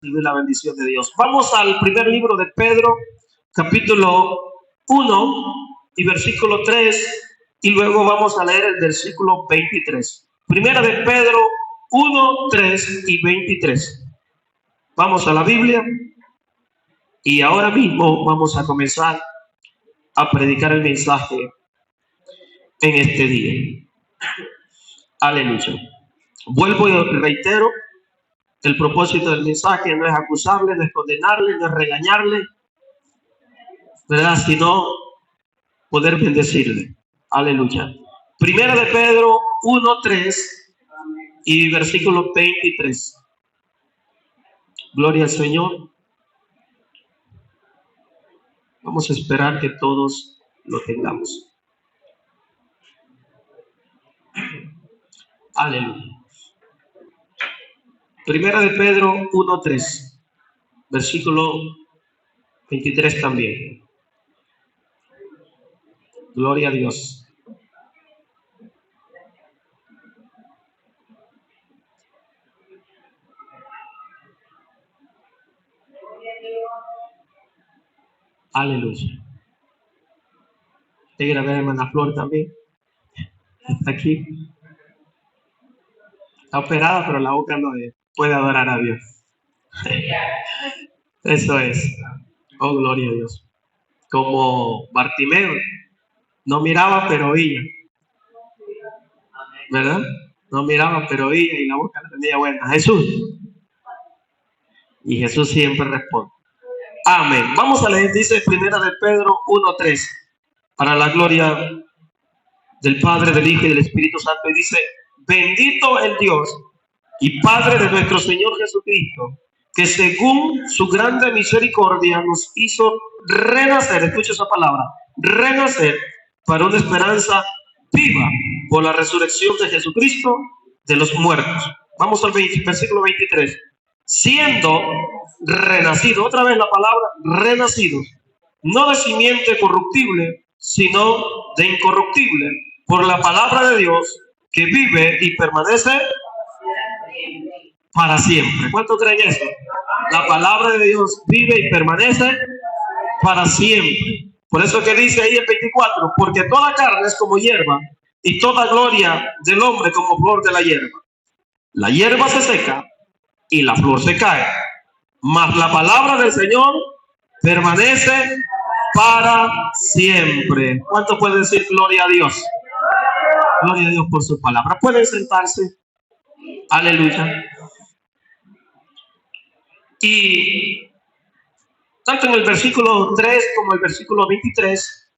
recibir la bendición de Dios. Vamos al primer libro de Pedro, capítulo 1 y versículo 3, y luego vamos a leer el versículo 23. Primera de Pedro 1, 3 y 23. Vamos a la Biblia y ahora mismo vamos a comenzar a predicar el mensaje en este día. Aleluya. Vuelvo y reitero, el propósito del mensaje no es acusarle, no es condenarle, no es regañarle, ¿verdad? Sino poder bendecirle. Aleluya. Primera de Pedro 1, 3 y versículo 23. Gloria al Señor. Vamos a esperar que todos lo tengamos. Aleluya. Primera de Pedro 1, 3. Versículo 23 también. Gloria a Dios. Aleluya. Te grabé a hermana Flor también. Está aquí. Está operada, pero la boca no puede adorar a Dios. Eso es. Oh, gloria a Dios. Como Bartimeo. No miraba, pero oía. ¿Verdad? No miraba, pero oía y la boca la tenía buena. Jesús. Y Jesús siempre responde. Amén. Vamos a leer, dice Primera de Pedro 1:3, para la gloria del Padre, del Hijo y del Espíritu Santo. Y dice: bendito el Dios y Padre de nuestro Señor Jesucristo, que según su grande misericordia nos hizo renacer, escucha esa palabra, renacer para una esperanza viva por la resurrección de Jesucristo de los muertos. Vamos al versículo 23. Siendo renacido, otra vez la palabra renacido, no de simiente corruptible, sino de incorruptible, por la palabra de Dios que vive y permanece para siempre. ¿Cuánto creen eso? La palabra de Dios vive y permanece para siempre. Por eso que dice ahí el 24, porque toda carne es como hierba y toda gloria del hombre como flor de la hierba. La hierba se seca y la flor se cae, mas la palabra del Señor permanece para siempre. ¿Cuánto puede decir gloria a Dios? Gloria a Dios por su palabra. Pueden sentarse. Aleluya. Y tanto en el versículo 3 como el versículo 23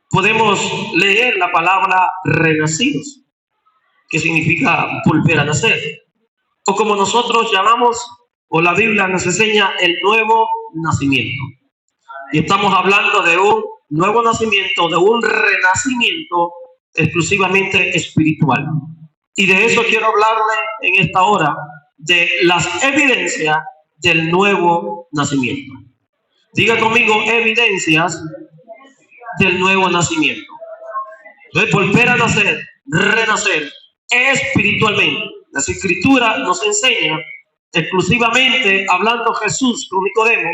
podemos leer la palabra renacidos, que significa volver a nacer, o como nosotros llamamos, o la Biblia nos enseña, el nuevo nacimiento. Y estamos hablando de un nuevo nacimiento, de un renacimiento exclusivamente espiritual. Y de eso quiero hablarle en esta hora, de las evidencias del nuevo nacimiento. Diga conmigo, evidencias del nuevo nacimiento. Entonces, volver a nacer, renacer espiritualmente. La Escritura nos enseña, exclusivamente hablando Jesús con Nicodemo,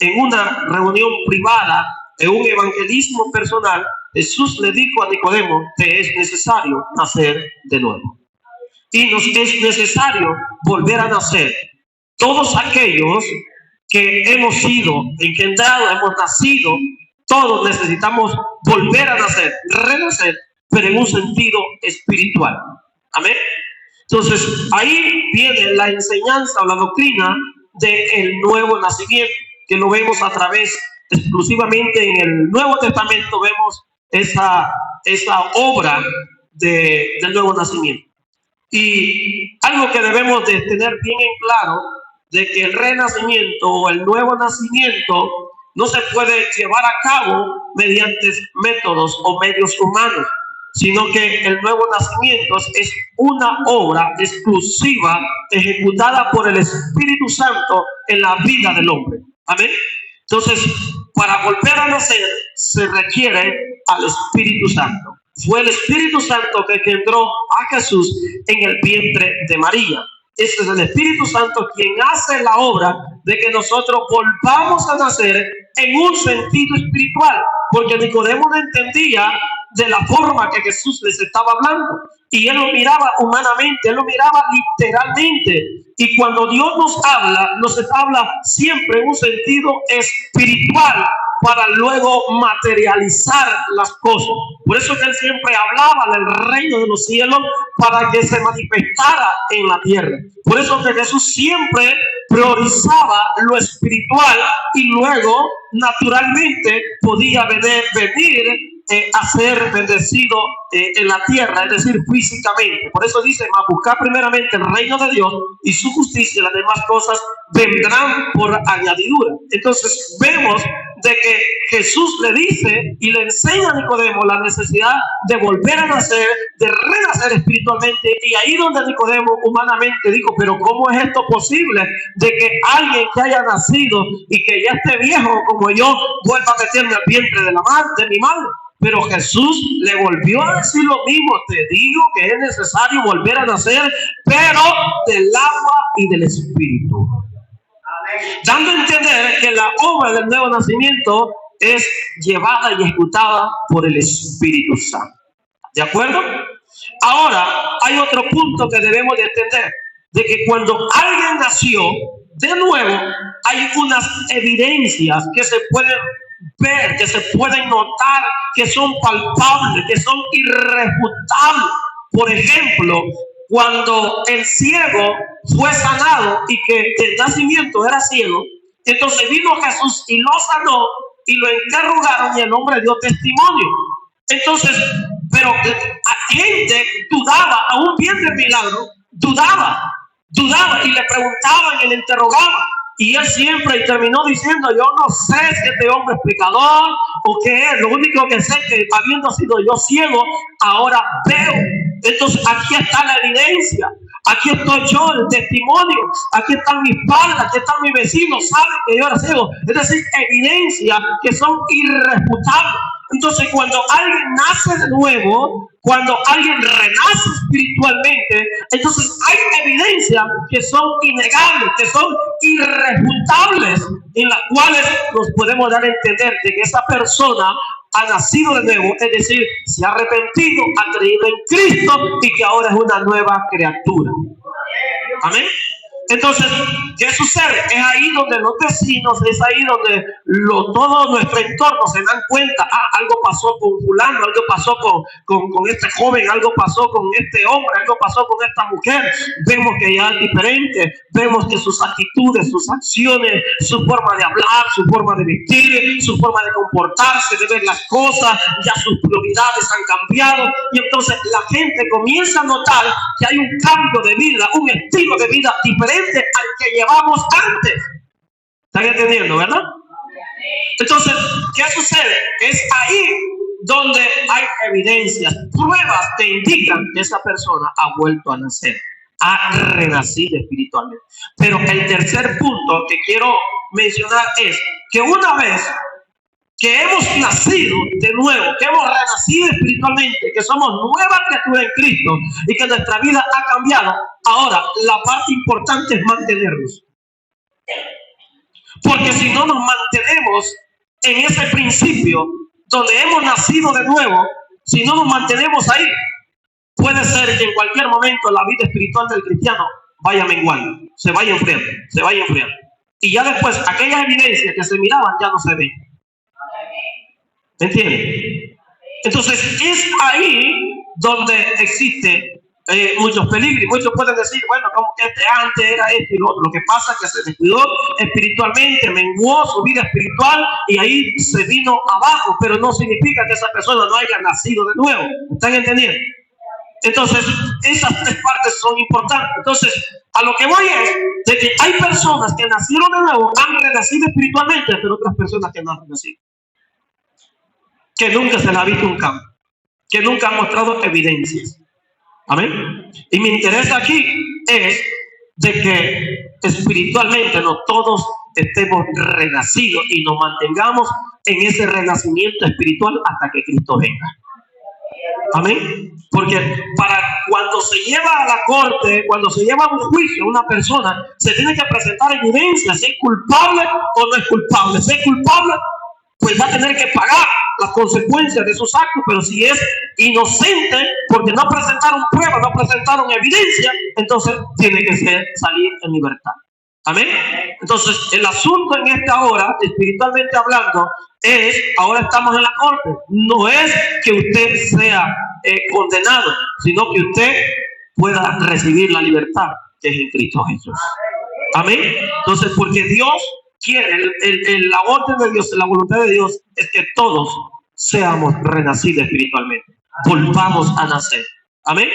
en una reunión privada, en un evangelismo personal, Jesús le dijo a Nicodemo que es necesario nacer de nuevo. Y nos es necesario volver a nacer. Todos aquellos que hemos sido engendrados, hemos nacido, todos necesitamos volver a nacer, renacer, pero en un sentido espiritual. Amén. Entonces, ahí viene la enseñanza o la doctrina del nuevo nacimiento, que lo vemos a través, exclusivamente en el Nuevo Testamento, vemos esa obra del nuevo nacimiento. Y algo que debemos de tener bien en claro, de que el renacimiento o el nuevo nacimiento no se puede llevar a cabo mediante métodos o medios humanos, sino que el nuevo nacimiento es una obra exclusiva ejecutada por el Espíritu Santo en la vida del hombre. Amén. Entonces, para volver a nacer se requiere al Espíritu Santo. Fue el Espíritu Santo que engendró a Jesús en el vientre de María. Ese es el Espíritu Santo quien hace la obra de que nosotros volvamos a nacer en un sentido espiritual, porque Nicodemo no entendía de la forma que Jesús les estaba hablando, y él lo miraba humanamente, él lo miraba literalmente. Y cuando Dios nos habla siempre en un sentido espiritual para luego materializar las cosas. Por eso que él siempre hablaba del reino de los cielos para que se manifestara en la tierra. Por eso que Jesús siempre priorizaba lo espiritual y luego naturalmente podía venir a ser bendecido en la tierra, es decir, físicamente. Por eso dice, buscar primeramente el reino de Dios y su justicia, y las demás cosas vendrán por añadidura. Entonces vemos de que Jesús le dice y le enseña a Nicodemo la necesidad de volver a nacer, de renacer espiritualmente, y ahí donde Nicodemo humanamente dijo, pero ¿cómo es esto posible de que alguien que haya nacido y que ya esté viejo como yo vuelva a meterme al vientre de mi madre? Pero Jesús le volvió a decir lo mismo, te digo que es necesario volver a nacer, pero del agua y del Espíritu. Dando a entender que la obra del nuevo nacimiento es llevada y ejecutada por el Espíritu Santo. ¿De acuerdo? Ahora, hay otro punto que debemos de entender, de que cuando alguien nació de nuevo, hay unas evidencias que se pueden ver, que se pueden notar, que son palpables, que son irrefutables. Por ejemplo, cuando el ciego fue sanado y que de nacimiento era ciego, entonces vino Jesús y lo sanó y lo interrogaron y el hombre dio testimonio. Entonces, pero gente dudaba, aún viendo el milagro, dudaba y le preguntaban y le interrogaban. Y él siempre terminó diciendo, yo no sé si este hombre es pecador o qué es. Lo único que sé es que habiendo sido yo ciego, ahora veo. Entonces aquí está la evidencia. Aquí estoy yo, el testimonio. Aquí están mis padres, aquí están mis vecinos, saben que yo era ciego. Es decir, evidencias que son irrefutables. Entonces, cuando alguien nace de nuevo, cuando alguien renace espiritualmente, entonces hay evidencias que son innegables, que son irrefutables, en las cuales nos podemos dar a entender de que esa persona ha nacido de nuevo, es decir, se ha arrepentido, ha creído en Cristo y que ahora es una nueva criatura. Amén. Entonces, ¿qué sucede? Es ahí donde los vecinos, es ahí donde todo nuestro entorno se dan cuenta, algo pasó con fulano, algo pasó con este joven, algo pasó con este hombre, algo pasó con esta mujer. Vemos que ya es diferente, vemos que sus actitudes, sus acciones, su forma de hablar, su forma de vestir, su forma de comportarse, de ver las cosas, ya sus prioridades han cambiado, y entonces la gente comienza a notar que hay un cambio de vida, un estilo de vida diferente al que llevamos antes. ¿Están entendiendo, verdad? Entonces, ¿qué sucede? Es ahí donde hay evidencias, pruebas que indican que esa persona ha vuelto a nacer, ha renacido espiritualmente. Pero el tercer punto que quiero mencionar es que una vez que hemos nacido de nuevo, que hemos renacido espiritualmente, que somos nuevas criaturas en Cristo y que nuestra vida ha cambiado, ahora la parte importante es mantenernos. Porque si no nos mantenemos en ese principio donde hemos nacido de nuevo, si no nos mantenemos ahí, puede ser que en cualquier momento la vida espiritual del cristiano vaya menguando, se vaya enfriando. Y ya después, aquellas evidencias que se miraban ya no se ven. ¿Me entienden? Entonces es ahí donde existe muchos peligros. Muchos pueden decir, bueno, como que antes era esto y lo otro. Lo que pasa es que se descuidó espiritualmente, menguó su vida espiritual y ahí se vino abajo, pero no significa que esa persona no haya nacido de nuevo. ¿Están entendiendo? Entonces, esas tres partes son importantes. Entonces, a lo que voy es de que hay personas que nacieron de nuevo, han renacido espiritualmente, pero otras personas que no han renacido, que nunca se les ha visto un cambio, que nunca han mostrado evidencias. Amén. Y mi interés aquí es de que espiritualmente no todos estemos renacidos y nos mantengamos en ese renacimiento espiritual hasta que Cristo venga. Amén. Porque para cuando se lleva a la corte, cuando se lleva a un juicio a una persona, se tiene que presentar evidencia si es culpable o no es culpable. Si es culpable, pues va a tener que pagar las consecuencias de sus actos, pero si es inocente, porque no presentaron pruebas, no presentaron evidencia, entonces tiene que salir en libertad. Amén. Entonces, el asunto en esta hora, espiritualmente hablando, ahora estamos en la corte. No es que usted sea condenado, sino que usted pueda recibir la libertad que es en Cristo Jesús. Amén. Entonces, porque Dios quiere, la orden de Dios, la voluntad de Dios es que todos seamos renacidos espiritualmente. Volvamos a nacer. Amén.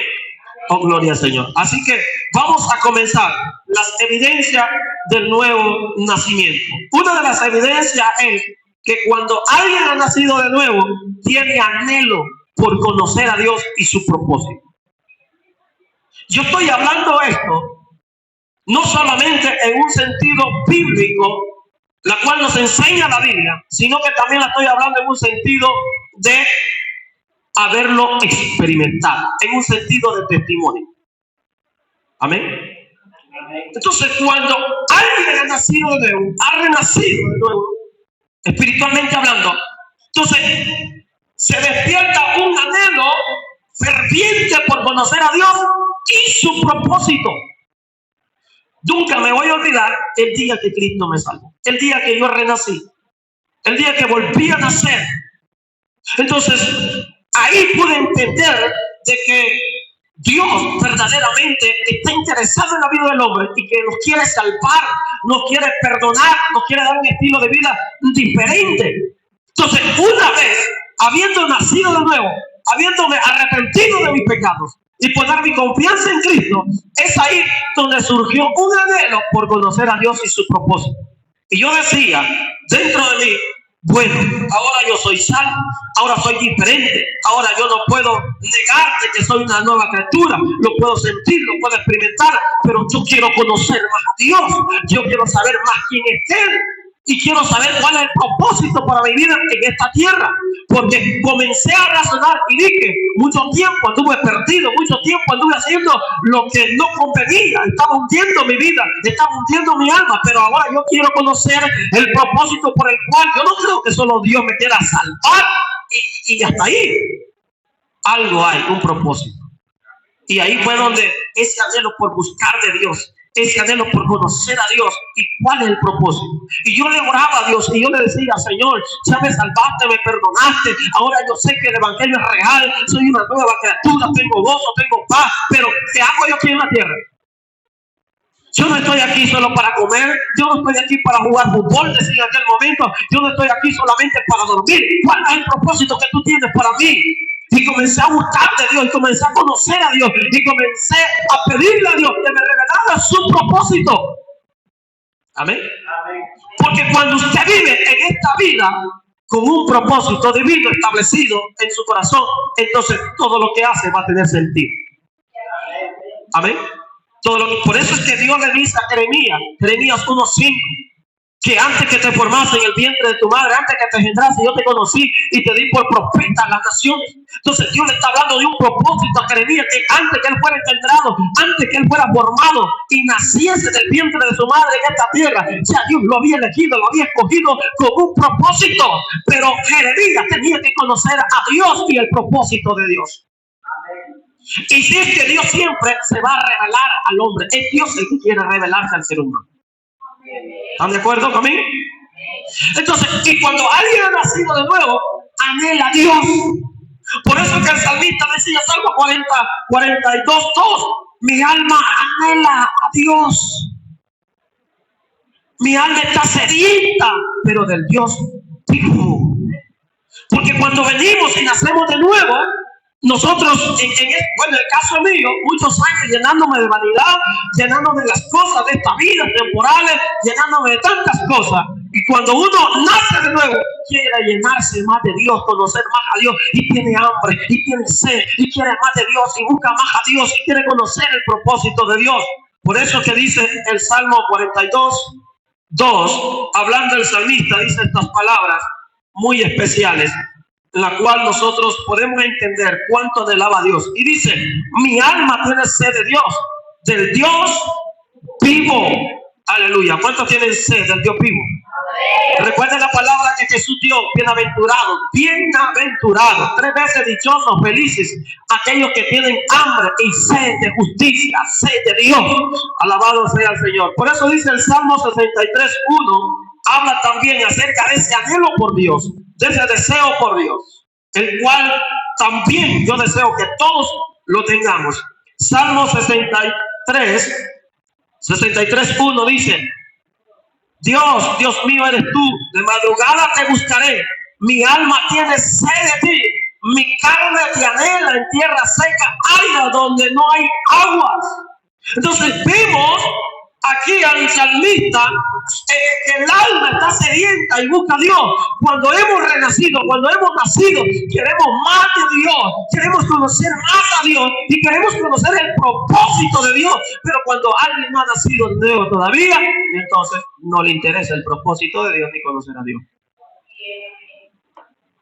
Oh, gloria al Señor. Así que vamos a comenzar las evidencias del nuevo nacimiento. Una de las evidencias es que cuando alguien ha nacido de nuevo, tiene anhelo por conocer a Dios y su propósito. Yo estoy hablando esto no solamente en un sentido bíblico, la cual nos enseña la Biblia, sino que también la estoy hablando en un sentido de haberlo experimentado, en un sentido de testimonio. Amén. Entonces, cuando alguien ha nacido de nuevo, ha renacido de nuevo, espiritualmente hablando, entonces se despierta un anhelo ferviente por conocer a Dios y su propósito. Nunca me voy a olvidar el día que Cristo me salvó, el día que yo renací, el día que volví a nacer. Entonces, ahí pude entender de que Dios verdaderamente está interesado en la vida del hombre y que nos quiere salvar, nos quiere perdonar, nos quiere dar un estilo de vida diferente. Entonces, una vez, habiendo nacido de nuevo, habiéndome arrepentido de mis pecados y poner mi confianza en Cristo, es ahí donde surgió un anhelo por conocer a Dios y su propósito. Y yo decía, dentro de mí, bueno, ahora yo soy salvo, ahora soy diferente, ahora yo no puedo negarte que soy una nueva criatura, lo puedo sentir, lo puedo experimentar, pero yo quiero conocer más a Dios, yo quiero saber más quién es Él y quiero saber cuál es el propósito para mi vida en esta tierra, porque comencé a razonar y dije, mucho tiempo anduve perdido, mucho tiempo anduve haciendo lo que no convenía, estaba hundiendo mi vida, estaba hundiendo mi alma, pero ahora yo quiero conocer el propósito por el cual yo no creo que solo Dios me quiera salvar y hasta ahí. Algo hay, un propósito. Y ahí fue donde ese anhelo por buscar de Dios, ese anhelo por conocer a Dios y cuál es el propósito. Y yo le oraba a Dios y yo le decía, Señor, ya me salvaste, me perdonaste, ahora yo sé que el evangelio es real, soy una nueva criatura, tengo gozo, tengo paz, pero ¿qué hago yo aquí en la tierra? Yo no estoy aquí solo para comer, yo no estoy aquí para jugar fútbol, decía en aquel momento, yo no estoy aquí solamente para dormir. ¿Cuál es el propósito que tú tienes para mí? Y comencé a buscar de Dios, y comencé a conocer a Dios, y comencé a pedirle a Dios que me revelara su propósito. Amén. Porque cuando usted vive en esta vida con un propósito divino establecido en su corazón, entonces todo lo que hace va a tener sentido. Amén. Por eso es que Dios le dice a Jeremías 1:5, que antes que te formase en el vientre de tu madre, antes que te engendrase, yo te conocí y te di por profeta a las naciones. Entonces Dios le está hablando de un propósito a Jeremías, que antes que él fuera engendrado, antes que él fuera formado y naciese del vientre de su madre en esta tierra, ya Dios lo había elegido, lo había escogido con un propósito. Pero Jeremías tenía que conocer a Dios y el propósito de Dios. Y si es que Dios siempre se va a revelar al hombre, es Dios el que quiere revelarse al ser humano. ¿Están de acuerdo conmigo? Entonces, y cuando alguien ha nacido de nuevo, anhela a Dios. Por eso es que el salmista decía, Salmo 42:2, mi alma anhela a Dios. Mi alma está sedienta, pero del Dios vivo. Porque cuando venimos y nacemos de nuevo, nosotros, en el caso mío, muchos años llenándome de vanidad, llenándome de las cosas de esta vida temporales, llenándome de tantas cosas. Y cuando uno nace de nuevo, quiere llenarse más de Dios, conocer más a Dios, y tiene hambre, y tiene sed, y quiere más de Dios, y busca más a Dios, y quiere conocer el propósito de Dios. Por eso que dice el Salmo 42:2, hablando el salmista, dice estas palabras muy especiales. en la cual nosotros podemos entender cuánto anhelaba a Dios. Y dice, mi alma tiene sed de Dios, del Dios vivo. Aleluya. ¿Cuántos tienen sed del Dios vivo? Recuerden la palabra que Jesús dio, bienaventurado, bienaventurado, 3 veces dichosos, felices, aquellos que tienen hambre y sed de justicia, sed de Dios. Alabado sea el Señor. Por eso dice el Salmo 63:1, habla también acerca de ese anhelo por Dios, de ese deseo por Dios, el cual también yo deseo que todos lo tengamos. Salmo 63:1 dice, Dios, Dios mío eres tú, de madrugada te buscaré, mi alma tiene sed de ti, mi carne te anhela en tierra seca, árida donde no hay aguas. Entonces vemos aquí al salmista que el alma está sedienta y busca a Dios. Cuando hemos renacido, cuando hemos nacido, queremos más de Dios, queremos conocer más a Dios y queremos conocer el propósito de Dios. Pero cuando alguien no ha nacido de Dios todavía, entonces no le interesa el propósito de Dios ni conocer a Dios.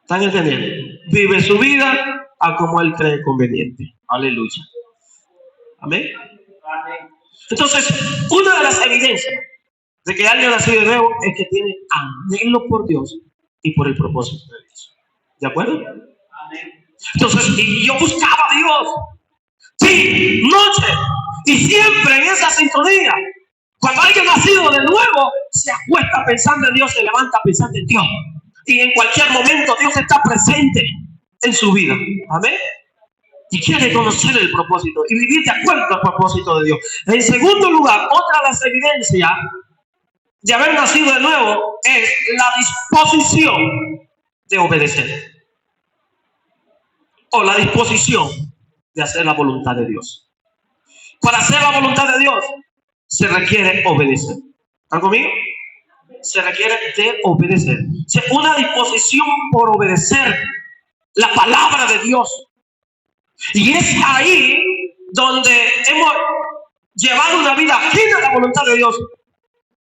¿Están entendiendo? Vive su vida a como él cree conveniente. Aleluya. Amén. Entonces, una de las evidencias de que alguien ha nacido de nuevo es que tiene anhelo por Dios y por el propósito de Dios. ¿De acuerdo? Entonces, yo buscaba a Dios, sí, noche, y siempre en esa sintonía. Cuando alguien ha nacido de nuevo, se acuesta pensando en Dios, se levanta pensando en Dios. Y en cualquier momento Dios está presente en su vida. Amén. Y quiere conocer el propósito y vivir de acuerdo al propósito de Dios. En segundo lugar, otra de las evidencias de haber nacido de nuevo es la disposición de obedecer. O la disposición de hacer la voluntad de Dios. Para hacer la voluntad de Dios se requiere obedecer. ¿Están conmigo? Se requiere de obedecer. Una disposición por obedecer la palabra de Dios. Y es ahí donde hemos llevado una vida ajena a la voluntad de Dios.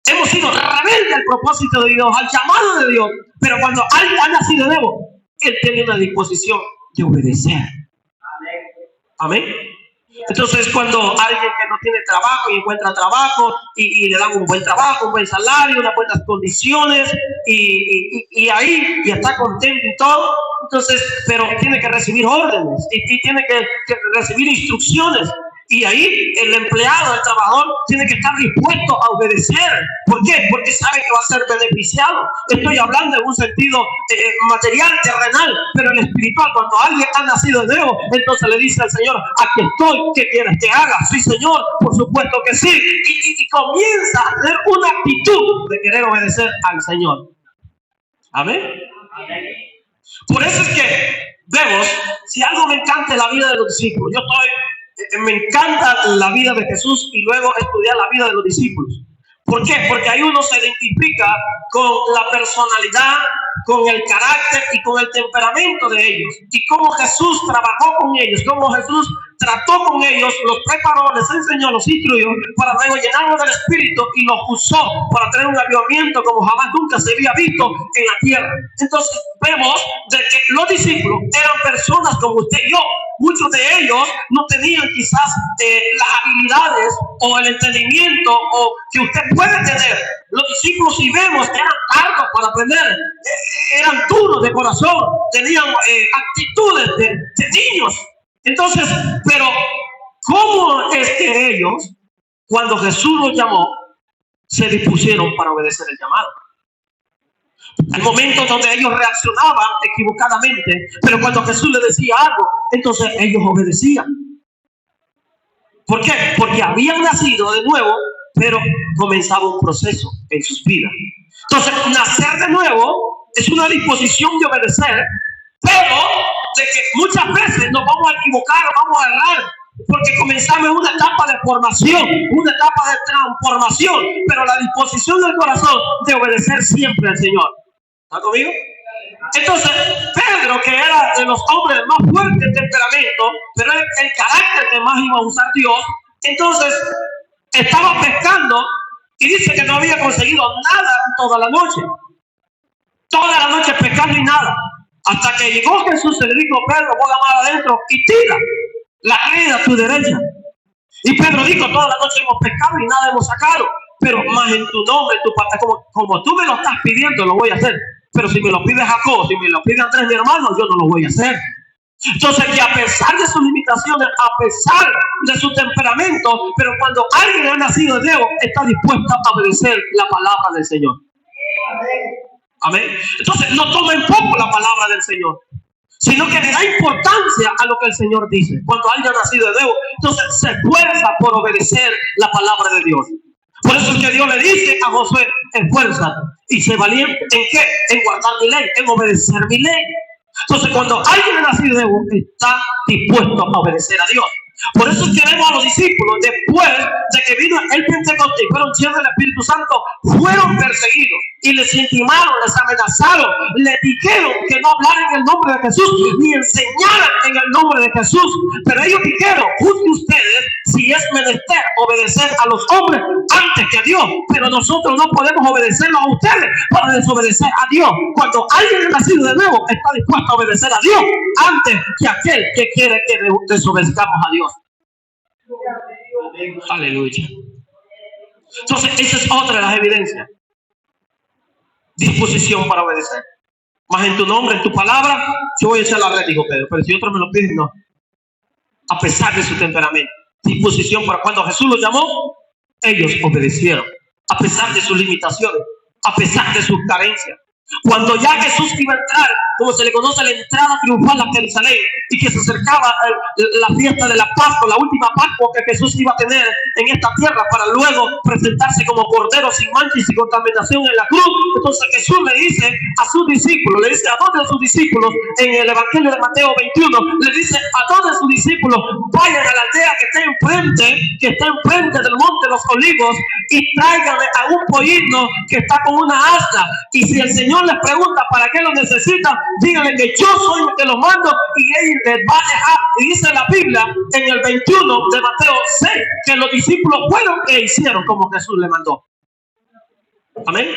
Hemos sido rebeldes al propósito de Dios, al llamado de Dios. Pero cuando alguien ha nacido de nuevo, él tiene una disposición de obedecer. Amén. Entonces, cuando alguien que no tiene trabajo y encuentra trabajo y le dan un buen trabajo, un buen salario, unas buenas condiciones y ahí y está contento y todo, entonces, pero tiene que recibir órdenes y tiene que recibir instrucciones. Y ahí el empleado, el trabajador, tiene que estar dispuesto a obedecer. ¿Por qué? Porque sabe que va a ser beneficiado. Estoy hablando en un sentido material, terrenal, pero en espiritual. Cuando alguien ha nacido de nuevo, entonces le dice al Señor, aquí estoy, ¿qué quieres que haga? Sí, Señor, por supuesto que sí. Y comienza a tener una actitud de querer obedecer al Señor. Amén. Por eso es que vemos, si algo me encanta en la vida de los discípulos, me encanta la vida de Jesús y luego estudiar la vida de los discípulos. ¿Por qué? Porque ahí uno se identifica con la personalidad, con el carácter y con el temperamento de ellos. Y cómo Jesús trabajó con ellos, cómo Jesús trató con ellos, los preparó, les enseñó, los instruyó para luego llenarlos del Espíritu y los usó para tener un avivamiento como jamás nunca se había visto en la tierra. Entonces vemos de que los discípulos eran personas como usted y yo. Muchos de ellos no tenían quizás las habilidades o el entendimiento o que usted puede tener. Los discípulos, si vemos, eran tardos para aprender, eran duros de corazón, tenían actitudes de niños. Entonces, pero ¿cómo es que ellos, cuando Jesús los llamó, se dispusieron para obedecer el llamado? Hay momentos donde ellos reaccionaban equivocadamente, pero cuando Jesús les decía algo, entonces ellos obedecían. ¿Por qué? Porque habían nacido de nuevo, pero comenzaba un proceso en sus vidas. Entonces, nacer de nuevo es una disposición de obedecer, pero de que muchas veces nos vamos a equivocar, vamos a errar, porque comenzamos en una etapa de formación, una etapa de transformación, pero la disposición del corazón de obedecer siempre al Señor. ¿Está conmigo? Entonces, Pedro, que era de los hombres más fuertes de temperamento, pero el carácter que más iba a usar Dios, entonces estaba pescando y dice que no había conseguido nada toda la noche. Toda la noche pescando y nada. Hasta que llegó Jesús, se le dijo: Pedro, pon la mano adentro y tira la red a tu derecha. Y Pedro dijo: toda la noche hemos pescado y nada hemos sacado, pero más en tu nombre, en tu parte, como tú me lo estás pidiendo, lo voy a hacer. Pero si me lo pide Jacob, si me lo pide Andrés, mi hermano, yo no lo voy a hacer. Entonces, que a pesar de sus limitaciones, a pesar de su temperamento, pero cuando alguien ha nacido de nuevo, está dispuesto a obedecer la palabra del Señor. Amén. Entonces, no toma en poco la palabra del Señor, sino que le da importancia a lo que el Señor dice. Cuando alguien ha nacido de nuevo, entonces se esfuerza por obedecer la palabra de Dios. Por eso es que Dios le dice a Josué: esfuérzate y sé valiente. ¿En qué? En guardar mi ley, en obedecer mi ley. Entonces, cuando alguien ha nacido de nuevo, está dispuesto a obedecer a Dios. Por eso es que vemos a los discípulos, después de que vino el Pentecostés y fueron llenos del Espíritu Santo, fueron perseguidos y les intimaron, les amenazaron, les dijeron que no hablaran en el nombre de Jesús ni enseñaran en el nombre de Jesús. Pero ellos dijeron: juzguen ustedes si es menester obedecer a los hombres antes que a Dios, pero nosotros no podemos obedecerlos a ustedes para desobedecer a Dios. Cuando alguien ha nacido de nuevo, está dispuesto a obedecer a Dios antes que aquel que quiere que desobedezcamos a Dios. Aleluya. Entonces, esa es otra de las evidencias. Disposición para obedecer. Más en tu nombre, en tu palabra, yo voy a echar la red, dijo Pedro. Pero si otros me lo piden, no. A pesar de su temperamento. Disposición para cuando Jesús los llamó, ellos obedecieron. A pesar de sus limitaciones, a pesar de sus carencias. Cuando ya Jesús iba a entrar, como se le conoce, la entrada triunfal a Jerusalén, y que se acercaba la fiesta de la Pascua, la última Pascua que Jesús iba a tener en esta tierra, para luego presentarse como cordero sin mancha y sin contaminación en la cruz. Entonces Jesús le dice a sus discípulos, le dice a dos de sus discípulos en el Evangelio de Mateo 21, le dice a dos de sus discípulos: vayan a la aldea que está enfrente del monte de los Olivos, y tráiganme a un pollino que está con una asna, y si el Señor les pregunta para qué lo necesitan, díganle que yo soy el que los mando, y él les va a dejar. Y dice la Biblia en el 21 de Mateo 6 que los discípulos fueron e hicieron como Jesús le mandó. Amén.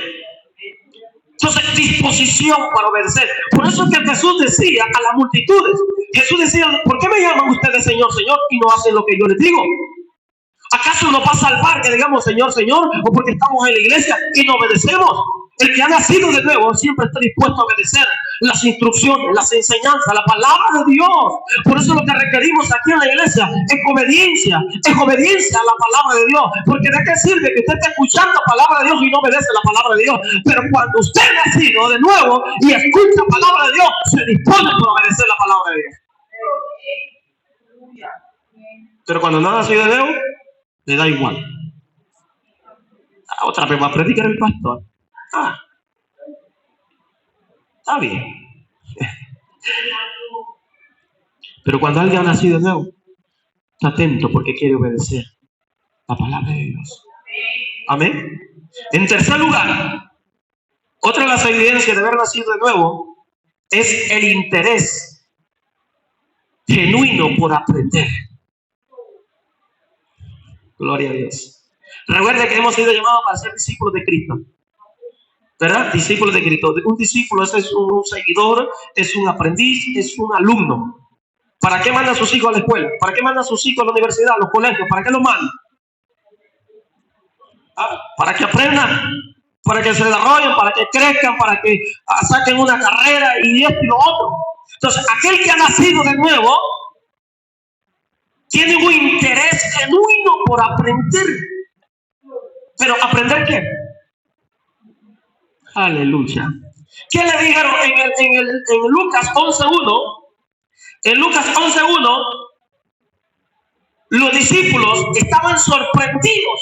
Entonces, disposición para obedecer. Por eso es que Jesús decía a las multitudes, Jesús decía: ¿por qué me llaman ustedes Señor, Señor, y no hacen lo que yo les digo? ¿Acaso nos va a salvar que digamos Señor, Señor, o porque estamos en la iglesia y no obedecemos? El que ha nacido de nuevo siempre está dispuesto a obedecer las instrucciones, las enseñanzas, la palabra de Dios. Por eso lo que requerimos aquí en la iglesia es obediencia a la palabra de Dios. Porque ¿de qué sirve que usted esté escuchando la palabra de Dios y no obedece la palabra de Dios? Pero cuando usted ha nacido de nuevo y escucha la palabra de Dios, se dispone para obedecer la palabra de Dios. Pero cuando no ha nacido de nuevo, le da igual. Otra vez va a predicar el pastor. Está bien. Pero cuando alguien ha nacido de nuevo, está atento porque quiere obedecer la palabra de Dios. Amén. En tercer lugar, otra de las evidencias de haber nacido de nuevo es el interés genuino por aprender. Gloria a Dios. Recuerde que hemos sido llamados para ser discípulos de Cristo. ¿Verdad? Discípulos de Cristo. Un discípulo es un seguidor, es un aprendiz, es un alumno. ¿Para qué manda a sus hijos a la escuela? ¿Para qué manda a sus hijos a la universidad, a los colegios? ¿Para qué los manda? Para que aprendan, para que se desarrollen, para que crezcan, para que saquen una carrera y esto y lo otro. Entonces, aquel que ha nacido de nuevo tiene un interés genuino por aprender. ¿Pero aprender qué? Aleluya. ¿Qué le dijeron en Lucas 11.1? En Lucas 11.1, los discípulos estaban sorprendidos.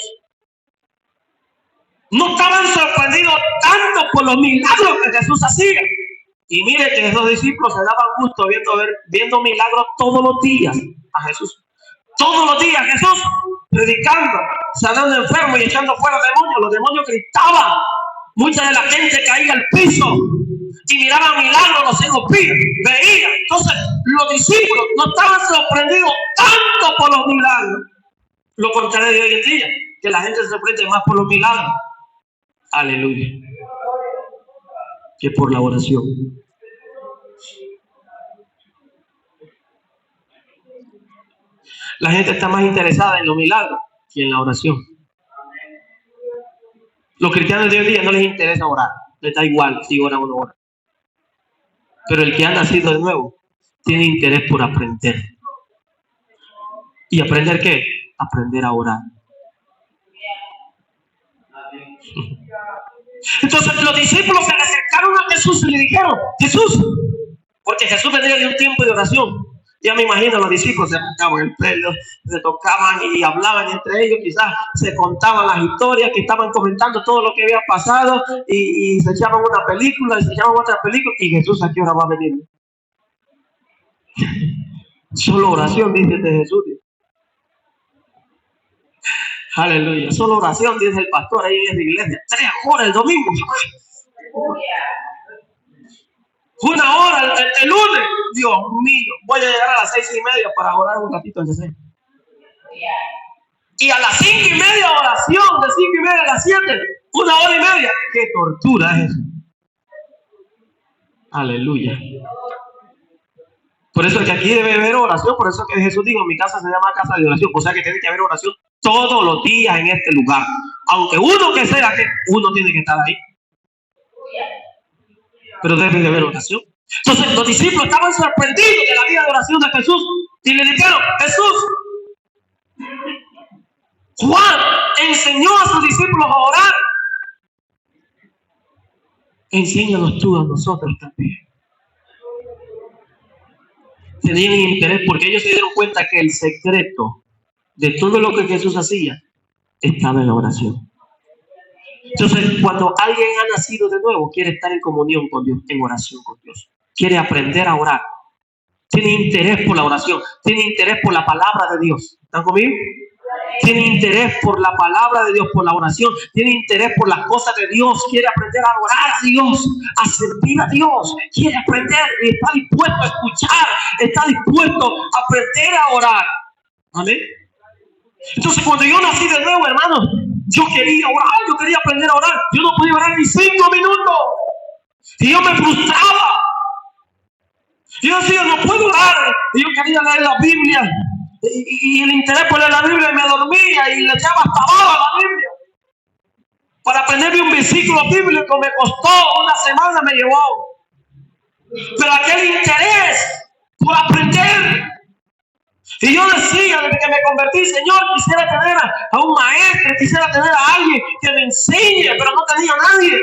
No estaban sorprendidos tanto por los milagros que Jesús hacía. Y mire que esos discípulos se daban gusto viendo milagros todos los días a Jesús. Todos los días Jesús predicando, sanando enfermos y echando fuera demonios. Los demonios gritaban. Mucha de la gente caía al piso y miraban milagros, los ciegos veían. Entonces, los discípulos no estaban sorprendidos tanto por los milagros. Lo contrario de hoy en día, que la gente se sorprende más por los milagros. Aleluya. Que por la oración. La gente está más interesada en los milagros que en la oración. Los cristianos de hoy día no les interesa orar. Les da igual si oran o no oran. Pero el que ha nacido de nuevo tiene interés por aprender. ¿Y aprender qué? Aprender a orar. Entonces los discípulos se le acercaron a Jesús y le dijeron, Jesús, porque Jesús venía de un tiempo de oración. Ya me imagino, los discípulos se tocaban el pelo, se tocaban y hablaban entre ellos, quizás se contaban las historias, que estaban comentando todo lo que había pasado y se echaban una película, y se echaban otra película, y Jesús ¿a qué hora va a venir? Solo oración, dice Jesús. Aleluya, solo oración, dice el pastor ahí en la iglesia. 3 horas el domingo. 1 hora el lunes. Dios mío, voy a llegar a las 6:30 para orar un ratito antes de. Y a las 5:30 oración, de 5:30 a las 7, 1 hora y media. ¡Qué tortura es eso! Aleluya. Por eso que aquí debe haber oración, por eso que Jesús dijo, mi casa se llama casa de oración, o sea que tiene que haber oración todos los días en este lugar. Aunque uno que sea, que uno tiene que estar ahí. Pero debe de haber oración. Entonces los discípulos estaban sorprendidos de la vida de oración de Jesús y le dijeron, Jesús, Juan enseñó a sus discípulos a orar. Enséñanos tú a nosotros también. Tenían interés porque ellos se dieron cuenta que el secreto de todo lo que Jesús hacía estaba en la oración. Entonces, cuando alguien ha nacido de nuevo, quiere estar en comunión con Dios, en oración con Dios. Quiere aprender a orar. Tiene interés por la oración. Tiene interés por la palabra de Dios. ¿Están conmigo? Tiene interés por la palabra de Dios, por la oración. Tiene interés por las cosas de Dios. Quiere aprender a orar a Dios, a servir a Dios. Quiere aprender y está dispuesto a escuchar. Está dispuesto a aprender a orar. ¿Amén? Entonces, cuando yo nací de nuevo, hermanos, yo quería orar, yo quería aprender a orar. Yo no podía orar ni 5 minutos. Y yo me frustraba. Y yo decía, no puedo orar. Y yo quería leer la Biblia. Y el interés por leer la Biblia me dormía y le echaba hasta abajo a la Biblia. Para aprenderme un versículo bíblico me costó 1 semana, me llevó. Pero aquel interés por aprender. Y yo decía, desde que me convertí, Señor, quisiera tener a un maestro, quisiera tener a alguien que me enseñe, pero no tenía a nadie.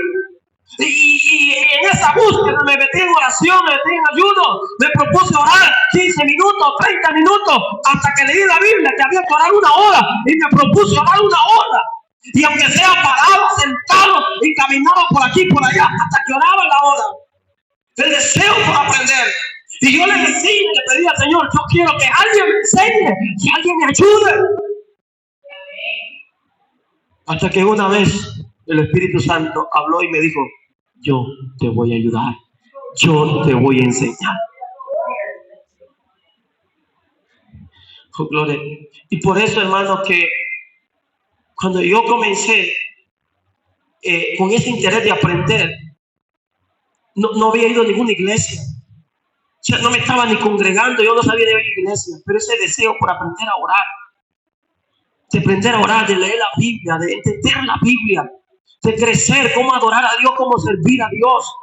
Y en esa búsqueda me metí en oración, me metí en ayuno, me propuse orar 15 minutos, 30 minutos, hasta que leí la Biblia, que había que orar 1 hora, y me propuse orar 1 hora. Y aunque sea parado, sentado, y caminaba por aquí, por allá, hasta que oraba la hora. El deseo por aprender. Y yo le decía, le pedía al Señor, yo quiero que alguien me enseñe, que alguien me ayude. Hasta que una vez el Espíritu Santo habló y me dijo, yo te voy a ayudar, yo te voy a enseñar. Oh, gloria. Y por eso, hermanos, que cuando yo comencé con ese interés de aprender, no había ido a ninguna iglesia. O sea, no me estaba ni congregando, yo no sabía de ir a la iglesia, pero ese deseo por aprender a orar, de aprender a orar, de leer la Biblia, de entender la Biblia, de crecer, cómo adorar a Dios, cómo servir a Dios,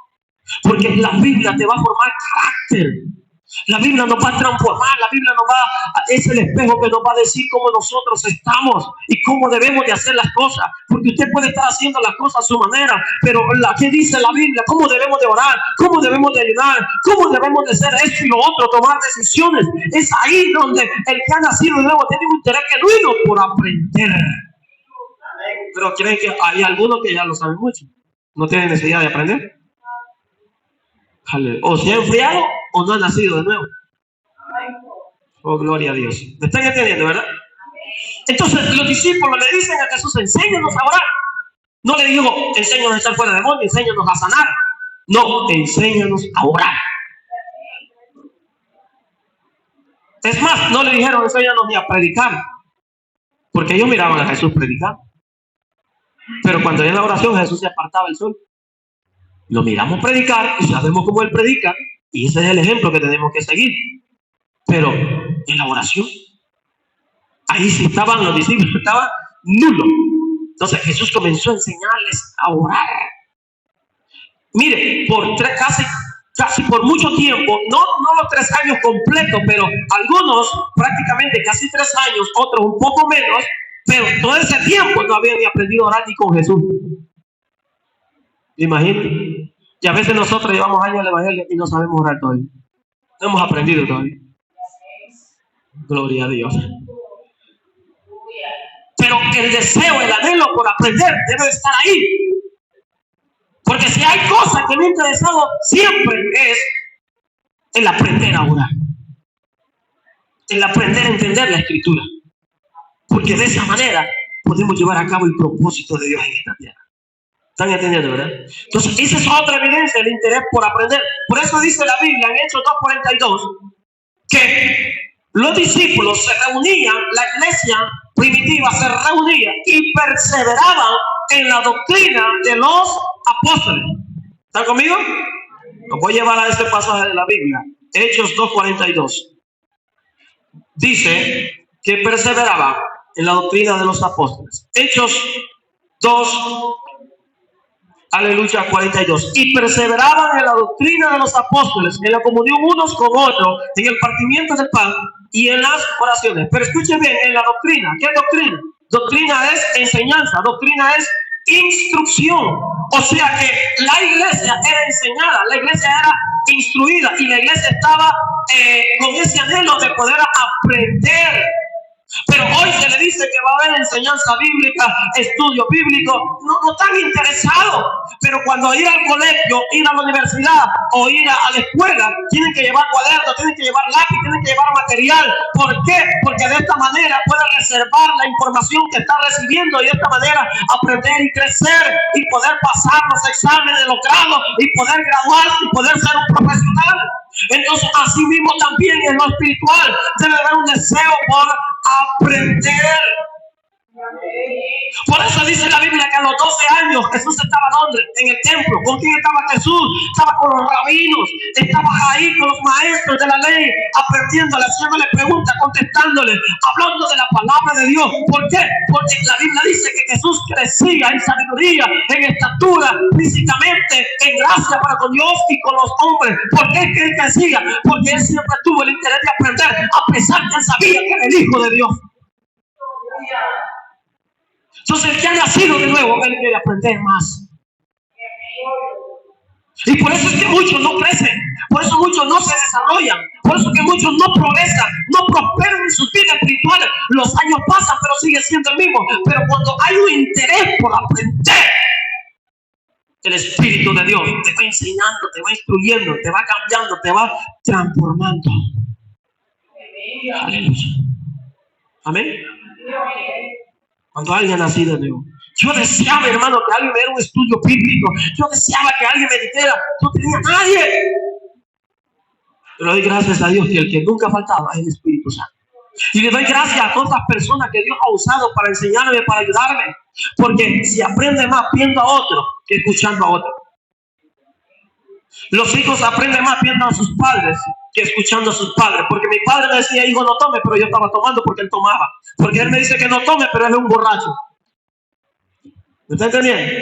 porque la Biblia te va a formar carácter. La Biblia nos va a transformar, la Biblia es el espejo que nos va a decir cómo nosotros estamos y cómo debemos de hacer las cosas, porque usted puede estar haciendo las cosas a su manera, pero ¿qué dice la Biblia? ¿Cómo debemos de orar? ¿Cómo debemos de ayudar? ¿Cómo debemos de hacer esto y lo otro? Tomar decisiones. Es ahí donde el que ha nacido de nuevo tiene un interés genuino por aprender. Pero creen que hay algunos que ya lo saben mucho, no tienen necesidad de aprender. O se ha enfriado o no ha nacido de nuevo. Oh, gloria a Dios. ¿Me están entendiendo, verdad? Entonces los discípulos le dicen a Jesús, enséñanos a orar. No le digo, enséñanos a estar fuera de demonio, enséñanos a sanar. No, enséñanos a orar. Es más, no le dijeron, enséñanos ni a predicar, porque ellos miraban a Jesús predicar. Pero cuando en la oración Jesús se apartaba el sol. Lo miramos predicar y sabemos cómo él predica, y ese es el ejemplo que tenemos que seguir. Pero en la oración, Ahí sí estaban los discípulos, estaban nulos. Entonces Jesús comenzó a enseñarles a orar. Mire, casi por mucho tiempo, no los 3 años completos, pero algunos prácticamente casi 3 años, otros un poco menos, pero todo ese tiempo no habían ni aprendido a orar ni con Jesús. Imagínate. Y a veces nosotros llevamos años al Evangelio y no sabemos orar todavía. No hemos aprendido todavía. Gloria a Dios. Pero el deseo, el anhelo por aprender debe de estar ahí. Porque si hay cosas que me han interesado siempre es el aprender a orar. El aprender a entender la Escritura. Porque de esa manera podemos llevar a cabo el propósito de Dios en esta tierra. ¿Están entendiendo, verdad? Entonces, esa es otra evidencia del interés por aprender. Por eso dice la Biblia en Hechos 2:42 que los discípulos se reunían, la iglesia primitiva se reunía y perseveraban en la doctrina de los apóstoles. ¿Están conmigo? Los voy a llevar a este pasaje de la Biblia. Hechos 2:42. Dice que perseveraban en la doctrina de los apóstoles. Hechos 2, aleluya, 42. Y perseveraban en la doctrina de los apóstoles, en la comunión unos con otros, en el partimiento del pan y en las oraciones. Pero escuchen bien, en la doctrina. ¿Qué es doctrina? Doctrina es enseñanza, doctrina es instrucción. O sea que la iglesia era enseñada, la iglesia era instruida y la iglesia estaba con ese anhelo de poder aprender. Pero hoy se le dice que va a haber enseñanza bíblica, estudio bíblico, no están interesados. Pero cuando ir al colegio, ir a la universidad o ir a la escuela, tienen que llevar cuadernos, tienen que llevar lápiz, tienen que llevar material. ¿Por qué? Porque de esta manera puede reservar la información que está recibiendo y de esta manera aprender y crecer y poder pasar los exámenes de los grados y poder graduarse y poder ser un profesional. Entonces, así mismo también en lo espiritual debe haber un deseo por aprender. Por eso dice la Biblia que a los 12 años Jesús estaba ¿dónde? En el templo. ¿Con quién estaba Jesús? Estaba con los rabinos, estaba ahí con los maestros de la ley, aprendiéndole, haciéndole preguntas, contestándole, hablando de la palabra de Dios. ¿Por qué? Porque la Biblia dice que Jesús crecía en sabiduría, en estatura, físicamente, en gracia para con Dios y con los hombres. ¿Por qué es que él crecía? Porque él siempre tuvo el interés de aprender, a pesar que él sabía que era el Hijo de Dios. Entonces el que ha nacido de nuevo, él quiere aprender más. Y por eso es que muchos no crecen, por eso muchos no se desarrollan, por eso que muchos no progresan, no prosperan en sus vidas espirituales. Los años pasan, pero sigue siendo el mismo. Pero cuando hay un interés por aprender, el Espíritu de Dios te va enseñando, te va instruyendo, te va cambiando, te va transformando. Aleluya. Amén. Cuando alguien ha nacido de nuevo. Yo deseaba, hermano, que alguien me diera un estudio bíblico. Yo deseaba que alguien me dijera. No tenía nadie. Pero doy gracias a Dios que el que nunca faltaba es el Espíritu Santo. Y le doy gracias a todas las personas que Dios ha usado para enseñarme, para ayudarme. Porque si aprende más viendo a otro que escuchando a otro. Los hijos aprenden más viendo a sus padres que escuchando a sus padres. Porque mi padre me decía, hijo, no tome, pero yo estaba tomando porque él tomaba. Porque él me dice que no tome, pero él es un borracho. ¿Me está entendiendo?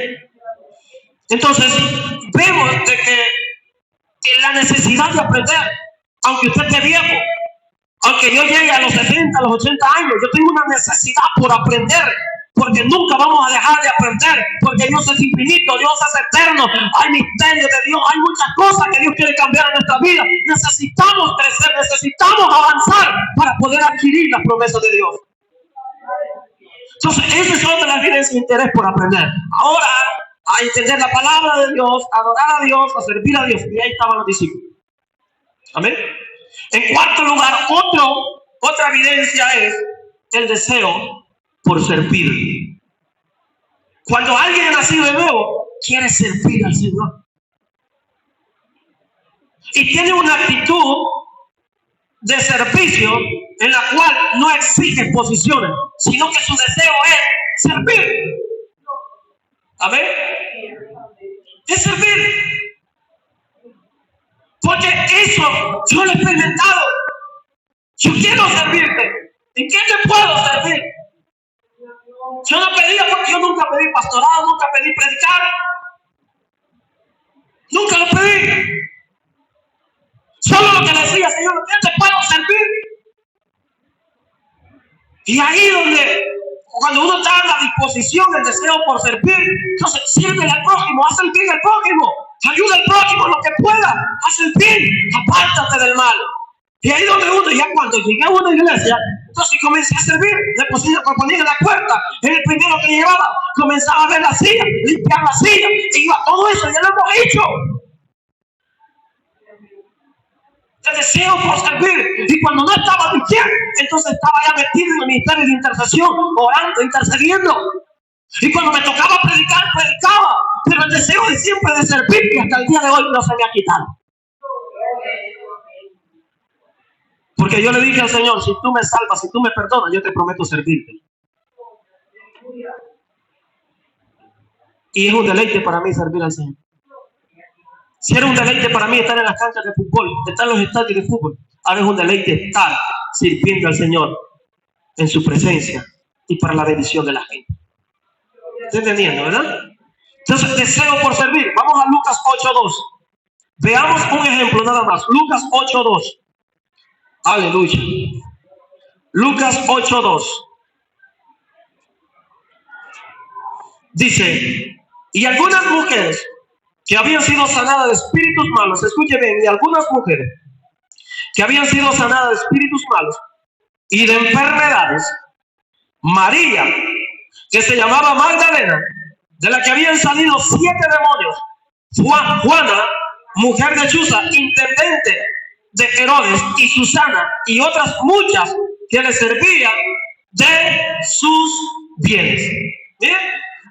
Entonces, vemos de que la necesidad de aprender, aunque usted esté viejo, aunque yo llegue a los 70, a los 80 años, yo tengo una necesidad por aprender. Porque nunca vamos a dejar de aprender, porque Dios es infinito, Dios es eterno, hay misterios de Dios, hay muchas cosas que Dios quiere cambiar en nuestra vida. Necesitamos crecer, necesitamos avanzar para poder adquirir las promesas de Dios. Entonces, esa es otra de las evidencias de interés por aprender. Ahora, a entender la palabra de Dios, a adorar a Dios, a servir a Dios. Y ahí estaban los discípulos. Amén. En cuarto lugar, otra evidencia es el deseo por servir. Cuando alguien ha nacido de nuevo, quiere servir al Señor. Y tiene una actitud de servicio en la cual no exige posiciones, sino que su deseo es servir. Amén. Es servir. Porque eso yo lo he experimentado. Yo quiero servirte. ¿En qué te puedo servir? Yo no pedía, porque yo nunca pedí pastorado, nunca pedí predicar. Nunca lo pedí. Solo lo que le decía, Señor, ¿en qué te puedo servir? Y ahí donde, cuando uno está en la disposición, el deseo por servir, entonces sirve al prójimo, haz el bien al prójimo, ayuda al prójimo lo que pueda, haz el bien, apártate del mal. Y ahí donde uno, ya cuando llegué a una iglesia, entonces comencé a servir, me ponía en la puerta, era el primero que llegaba, comenzaba a ver la silla, limpiar la silla, y iba todo eso, ya lo hemos hecho. El deseo por servir, y cuando no estaba diciendo, entonces estaba ya metido en el ministerio de intercesión, orando, intercediendo. Y cuando me tocaba predicar, predicaba, pero el deseo de siempre de servir, que hasta el día de hoy no se me ha quitado. Porque yo le dije al Señor, si tú me salvas, si tú me perdonas, yo te prometo servirte. Y es un deleite para mí servir al Señor. Si era un deleite para mí estar en las canchas de fútbol, estar en los estadios de fútbol, ahora es un deleite estar sirviendo al Señor en su presencia y para la bendición de la gente. ¿Está entendiendo, verdad? Entonces, deseo por servir. Vamos a Lucas 8:2. Veamos un ejemplo nada más. Lucas 8:2. Aleluya. Lucas 8:2. Dice, y algunas mujeres que habían sido sanadas de espíritus malos, escuche bien, y algunas mujeres que habían sido sanadas de espíritus malos y de enfermedades, María, que se llamaba Magdalena, de la que habían salido 7 demonios, Juana, mujer de Chuza, intendente de Herodes, y Susana, y otras muchas que le servían de sus bienes. ¿Bien?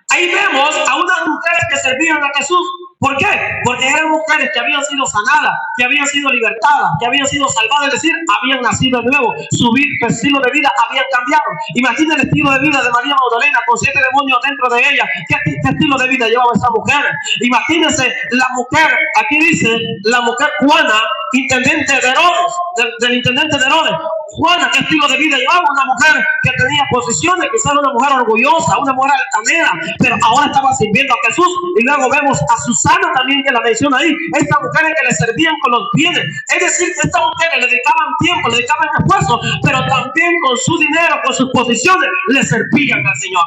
Ahí vemos a unas mujeres que servían a Jesús. ¿Por qué? Porque eran mujeres que habían sido sanadas, que habían sido libertadas, que habían sido salvadas, es decir, habían nacido de nuevo. Su estilo de vida había cambiado. Imagina el estilo de vida de María Magdalena con 7 demonios dentro de ella. ¿Qué estilo de vida llevaba esa mujer? Imagínense la mujer, aquí dice, la mujer Juana, intendente de Herodes, del intendente de Herodes. Juana, ¿qué estilo de vida llevaba? Una mujer que tenía posiciones, quizás una mujer orgullosa, una mujer altanera, pero ahora estaba sirviendo a Jesús. Y luego vemos a Susana también, que la menciona ahí, estas mujeres que le servían con los bienes. Es decir, que estas mujeres le dedicaban tiempo, le dedicaban esfuerzo, pero también con su dinero, con sus posiciones, le servían al Señor.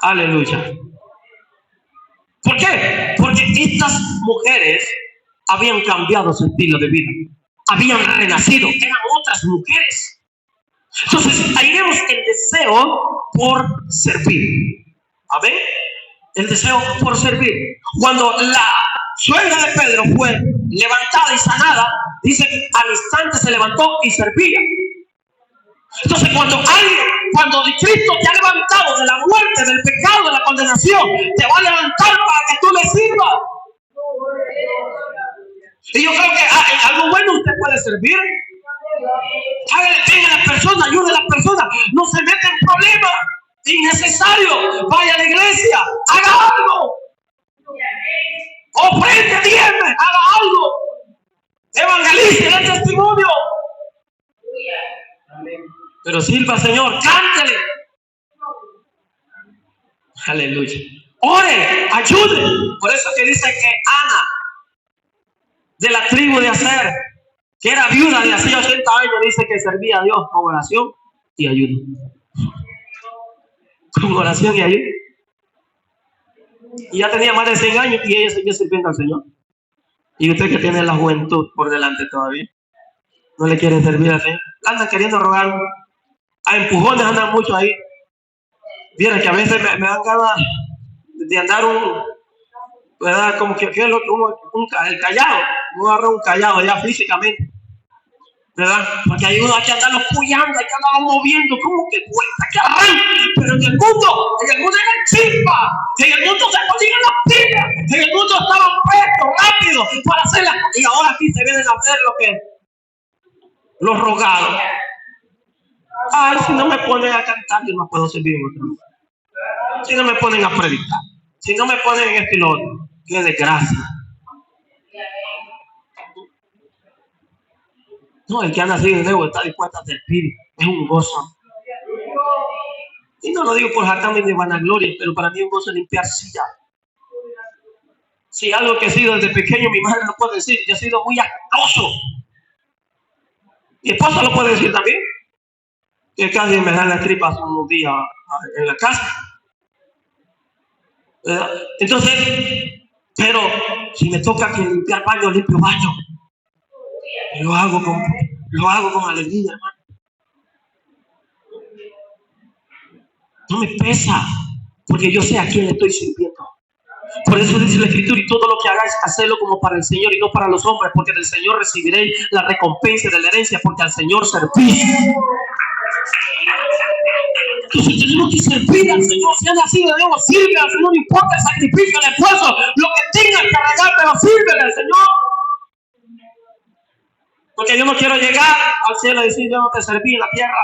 Aleluya. ¿Por qué? Porque estas mujeres habían cambiado su estilo de vida, habían renacido, eran otras mujeres. Entonces, ahí vemos el deseo por servir. A ver, el deseo por servir. Cuando la suegra de Pedro fue levantada y sanada, dice que al instante se levantó y servía. Entonces, cuando Cristo te ha levantado de la muerte, del pecado, de la condenación, te va a levantar para que tú le sirvas. Y yo creo que algo bueno usted puede servir. Hágale bien a las personas, ayude a las personas, no se mete en problemas innecesarios. Vaya a la iglesia, haga algo. Ofrende, diezme, haga algo. Evangelice, dé testimonio. Pero sirva, Señor, cántele. Aleluya. Ore, ayude. Por eso que dice que Ana, de la tribu de Aser, que era viuda de hace 80 años, dice que servía a Dios con oración y ayuda. Con oración y ayuda. Y ya tenía más de 100 años y ella seguía sirviendo al Señor. Y usted que tiene la juventud por delante todavía, no le quiere servir al Señor. Andan queriendo rogar. A empujones andan mucho ahí. Vieron que a veces me dan ganas de andar ¿verdad? Como que el callado. No agarro un callado ya físicamente. ¿Verdad? Porque hay que andarlo puyando, hay que andarlo moviendo, como que cuesta que arranque. Pero en el mundo eran chispas, en el mundo se ponían las pilas, en el mundo estaban prestos, rápidos para hacer las cosas. Y ahora aquí se vienen a hacer los rogados. Ay, si no me ponen a cantar, yo no puedo servir en otro lugar. Si no me ponen a predicar, si no me ponen en esto y lo otro, qué desgracia. No, el que ha nacido de nuevo está dispuesto a servir. Es un gozo. Y no lo digo por jactarme de vanagloria, pero para mí es un gozo limpiar silla. Si algo que he sido desde pequeño, mi madre lo puede decir. Yo he sido muy asqueroso. Mi esposa lo puede decir también. Que casi me dan las tripas unos días en la casa. Entonces, pero si me toca que limpiar baño, limpio baño. Lo hago con alegría, hermano. No me pesa, porque yo sé a quién le estoy sirviendo. Por eso dice la Escritura, y todo lo que hagáis, hacedlo como para el Señor y no para los hombres, porque del Señor recibiréis la recompensa de la herencia, porque al Señor servís. Entonces tenemos que servir al Señor. Si has nacido de nuevo, sirve al Señor, no importa el sacrificio, el esfuerzo, lo que tengas que regar, pero sirve al Señor. Porque yo no quiero llegar al cielo y decir, yo no te serví en la tierra.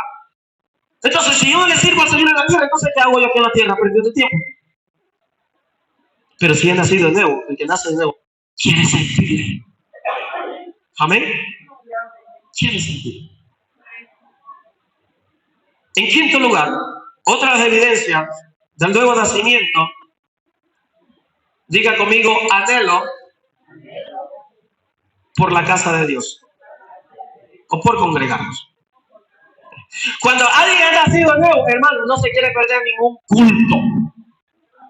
Entonces, si yo no le sirvo al Señor en la tierra, entonces ¿qué hago yo aquí en la tierra? Perdiendo tiempo. Pero si he nacido de nuevo, el que nace de nuevo, quiere servir. Amén. Quiere servir. En quinto lugar, otras evidencias del nuevo nacimiento. Diga conmigo, anhelo por la casa de Dios. O por congregarnos. Cuando alguien ha nacido de nuevo, hermano, no se quiere perder ningún culto.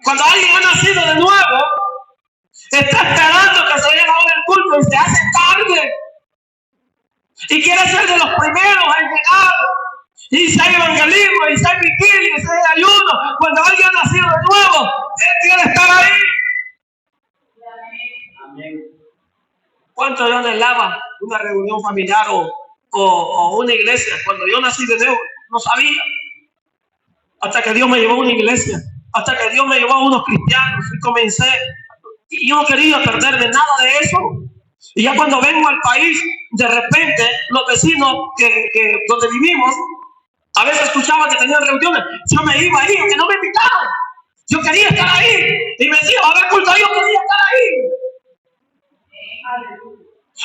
Cuando alguien ha nacido de nuevo, está esperando que se llegue a hora el culto y se hace tarde. Y quiere ser de los primeros en llegar. Y si hay evangelismo, y si hay vigilia, y si hay ayuno. Cuando alguien ha nacido de nuevo, él quiere estar ahí. Amén. ¿Cuánto yo anhelaba una reunión familiar o una iglesia? Cuando yo nací de nuevo, no sabía. Hasta que Dios me llevó a una iglesia. Hasta que Dios me llevó a unos cristianos. Y comencé. Y yo no quería perderme nada de eso. Y ya cuando vengo al país, de repente, los vecinos donde vivimos, a veces escuchaba que tenían reuniones. Yo me iba ahí, aunque no me invitaron. Yo quería estar ahí. Y me decía, a ver, culto, yo quería estar ahí.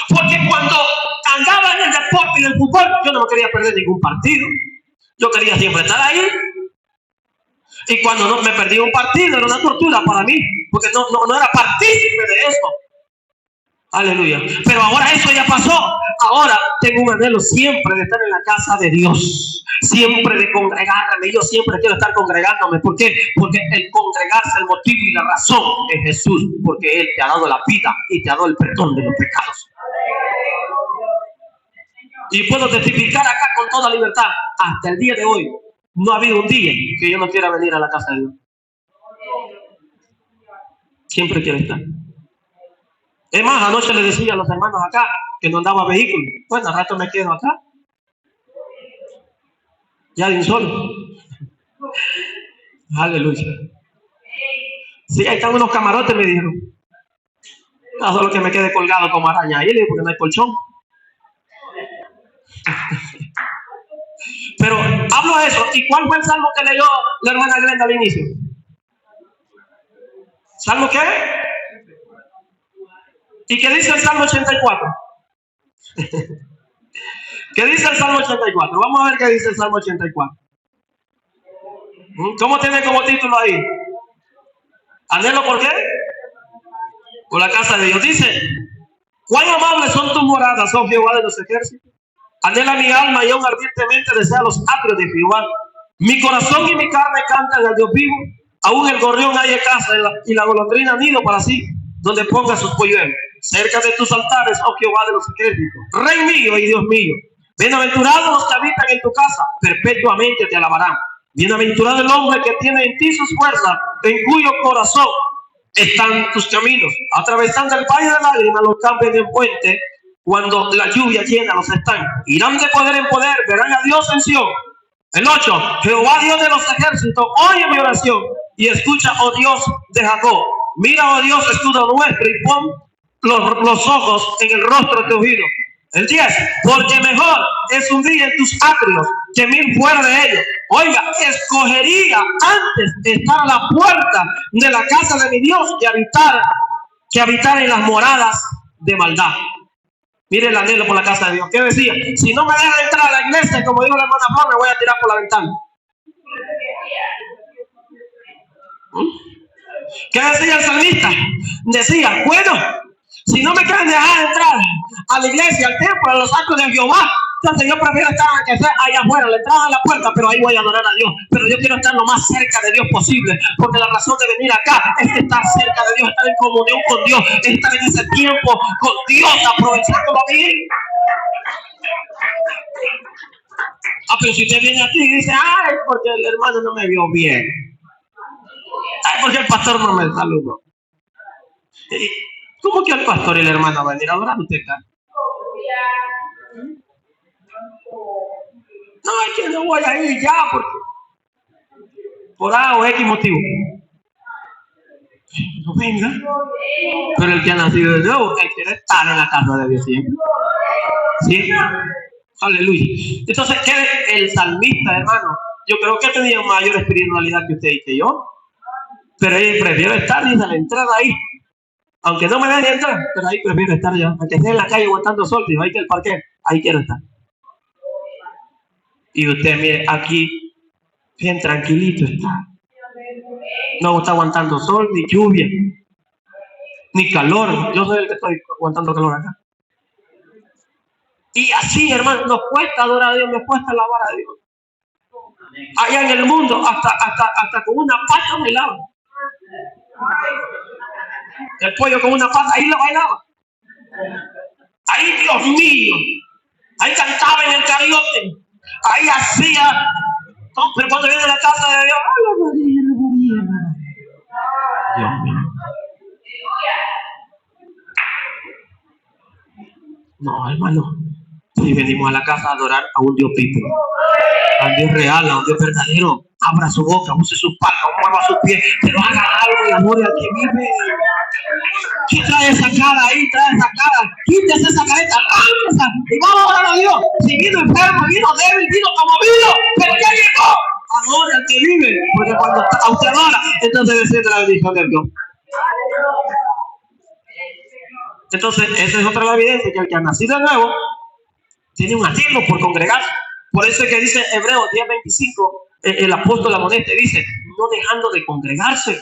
Porque cuando andaba en el deporte y en el fútbol, yo no me quería perder ningún partido. Yo quería siempre estar ahí. Y cuando no me perdí un partido, era una tortura para mí. Porque no era partícipe de eso. Aleluya. Pero ahora eso ya pasó. Ahora tengo un anhelo siempre de estar en la casa de Dios. Siempre de congregarme. Yo siempre quiero estar congregándome. ¿Por qué? Porque el congregarse, el motivo y la razón es Jesús. Porque Él te ha dado la vida y te ha dado el perdón de los pecados. Y puedo testificar acá con toda libertad. Hasta el día de hoy no ha habido un día que yo no quiera venir a la casa de Dios. Siempre quiero estar. Es más, anoche le decía a los hermanos acá que no andaba vehículo. Bueno, al rato me quedo acá. Ya de un solo. Aleluya. Sí, ahí están unos camarotes, me dijeron. No, solo que me quede colgado como araña ahí, porque no hay colchón. Pero hablo de eso. ¿Y cuál fue el salmo que leyó la hermana Glenda al inicio? ¿Salmo qué? ¿Y qué dice el Salmo 84? ¿Qué dice el Salmo 84? Vamos a ver qué dice el Salmo 84. ¿Cómo tiene como título ahí? ¿Anhelo por qué? Por la casa de Dios. Dice, cuán amables son tus moradas, oh Jehová de los ejércitos. Anhela mi alma y aún ardientemente desea los atrios de Jehová. Mi corazón y mi carne cantan al Dios vivo. Aún el gorrión halla casa y la golondrina nido para sí, donde ponga sus polluelos. Cerca de tus altares, oh Jehová de los ejércitos, Rey mío y Dios mío. Bienaventurados los que habitan en tu casa, perpetuamente te alabarán. Bienaventurado el hombre que tiene en ti sus fuerzas, en cuyo corazón están tus caminos. Atravesando el valle de lágrimas, los cambios de puente, cuando la lluvia llena los estanques. Irán de poder en poder, verán a Dios en Sion. El 8, Jehová Dios de los ejércitos, oye mi oración y escucha, oh Dios de Jacob. Mira, oh Dios, escudo nuestro, y pon los ojos en el rostro de tu ungido. El 10, porque mejor es un día en tus atrios que 1000 fuera de ellos. Oiga, escogería antes estar a la puerta de la casa de mi Dios que habitar en las moradas de maldad. Mire el anhelo por la casa de Dios. ¿Qué decía? Si no me dejan entrar a la iglesia, como dijo la hermana Flor, me voy a tirar por la ventana. ¿Qué decía el salmista? Decía, bueno, si no me quieren dejar entrar a la iglesia, al templo, a los actos de Jehová, entonces yo prefiero estar que sea allá afuera, le entrada a la puerta, pero ahí voy a adorar a Dios. Pero yo quiero estar lo más cerca de Dios posible, porque la razón de venir acá es estar cerca de Dios, estar en comunión con Dios, estar en ese tiempo con Dios, aprovechándolo bien. Pero si usted viene aquí y dice, ay, porque el hermano no me vio bien, ay, porque el pastor no me saludó. ¿Cómo que el pastor y el hermano van a venir a adorar usted acá? No, es que no voy a ir ya, porque por A o X motivo. No venga. Pero el que ha nacido de nuevo, que quiere estar en la casa de Dios siempre. ¿Sí? Aleluya. Entonces, ¿qué el salmista, hermano? Yo creo que tenía mayor espiritualidad que usted y que yo. Pero él prefiero estar desde la entrada ahí. Aunque no me deje entrar, pero ahí prefiero estar yo. Aunque esté en la calle aguantando sol, digo, ahí que el parque, ahí quiero estar. Y usted, mire, aquí, bien tranquilito está. No está aguantando sol, ni lluvia, ni calor. Yo soy el que estoy aguantando calor acá. Y así, hermano, nos cuesta adorar a Dios, nos cuesta alabar a Dios. Allá en el mundo, hasta con una pata bailaba. El pollo con una pata, ahí lo bailaba. Ahí, Dios mío, ahí cantaba en el karaoke. Ahí hacía. Pero cuando viene a la casa de Dios, ¡ay, María! Dios mío. No, hermano. Si venimos a la casa a adorar a un Dios vivo, a un Dios real, a un Dios verdadero, abra su boca, use sus palmas, mueva sus pies, pero haga algo y amor al que vive. ¿Qué trae esa cara ahí? Trae esa cara. Quítese esa careta, arránquesa y vamos a orar a Dios. Si vino enfermo, vino débil, vino como vino, pero ya llegó. Adora al que vive, porque cuando usted adora, entonces desciende la bendición de Dios. Entonces, esa es otra evidencia, que el que ha nacido de nuevo tiene un anhelo por congregarse. Por eso es que dice Hebreos 10:25, el apóstol Amoneste dice, no dejando de congregarse,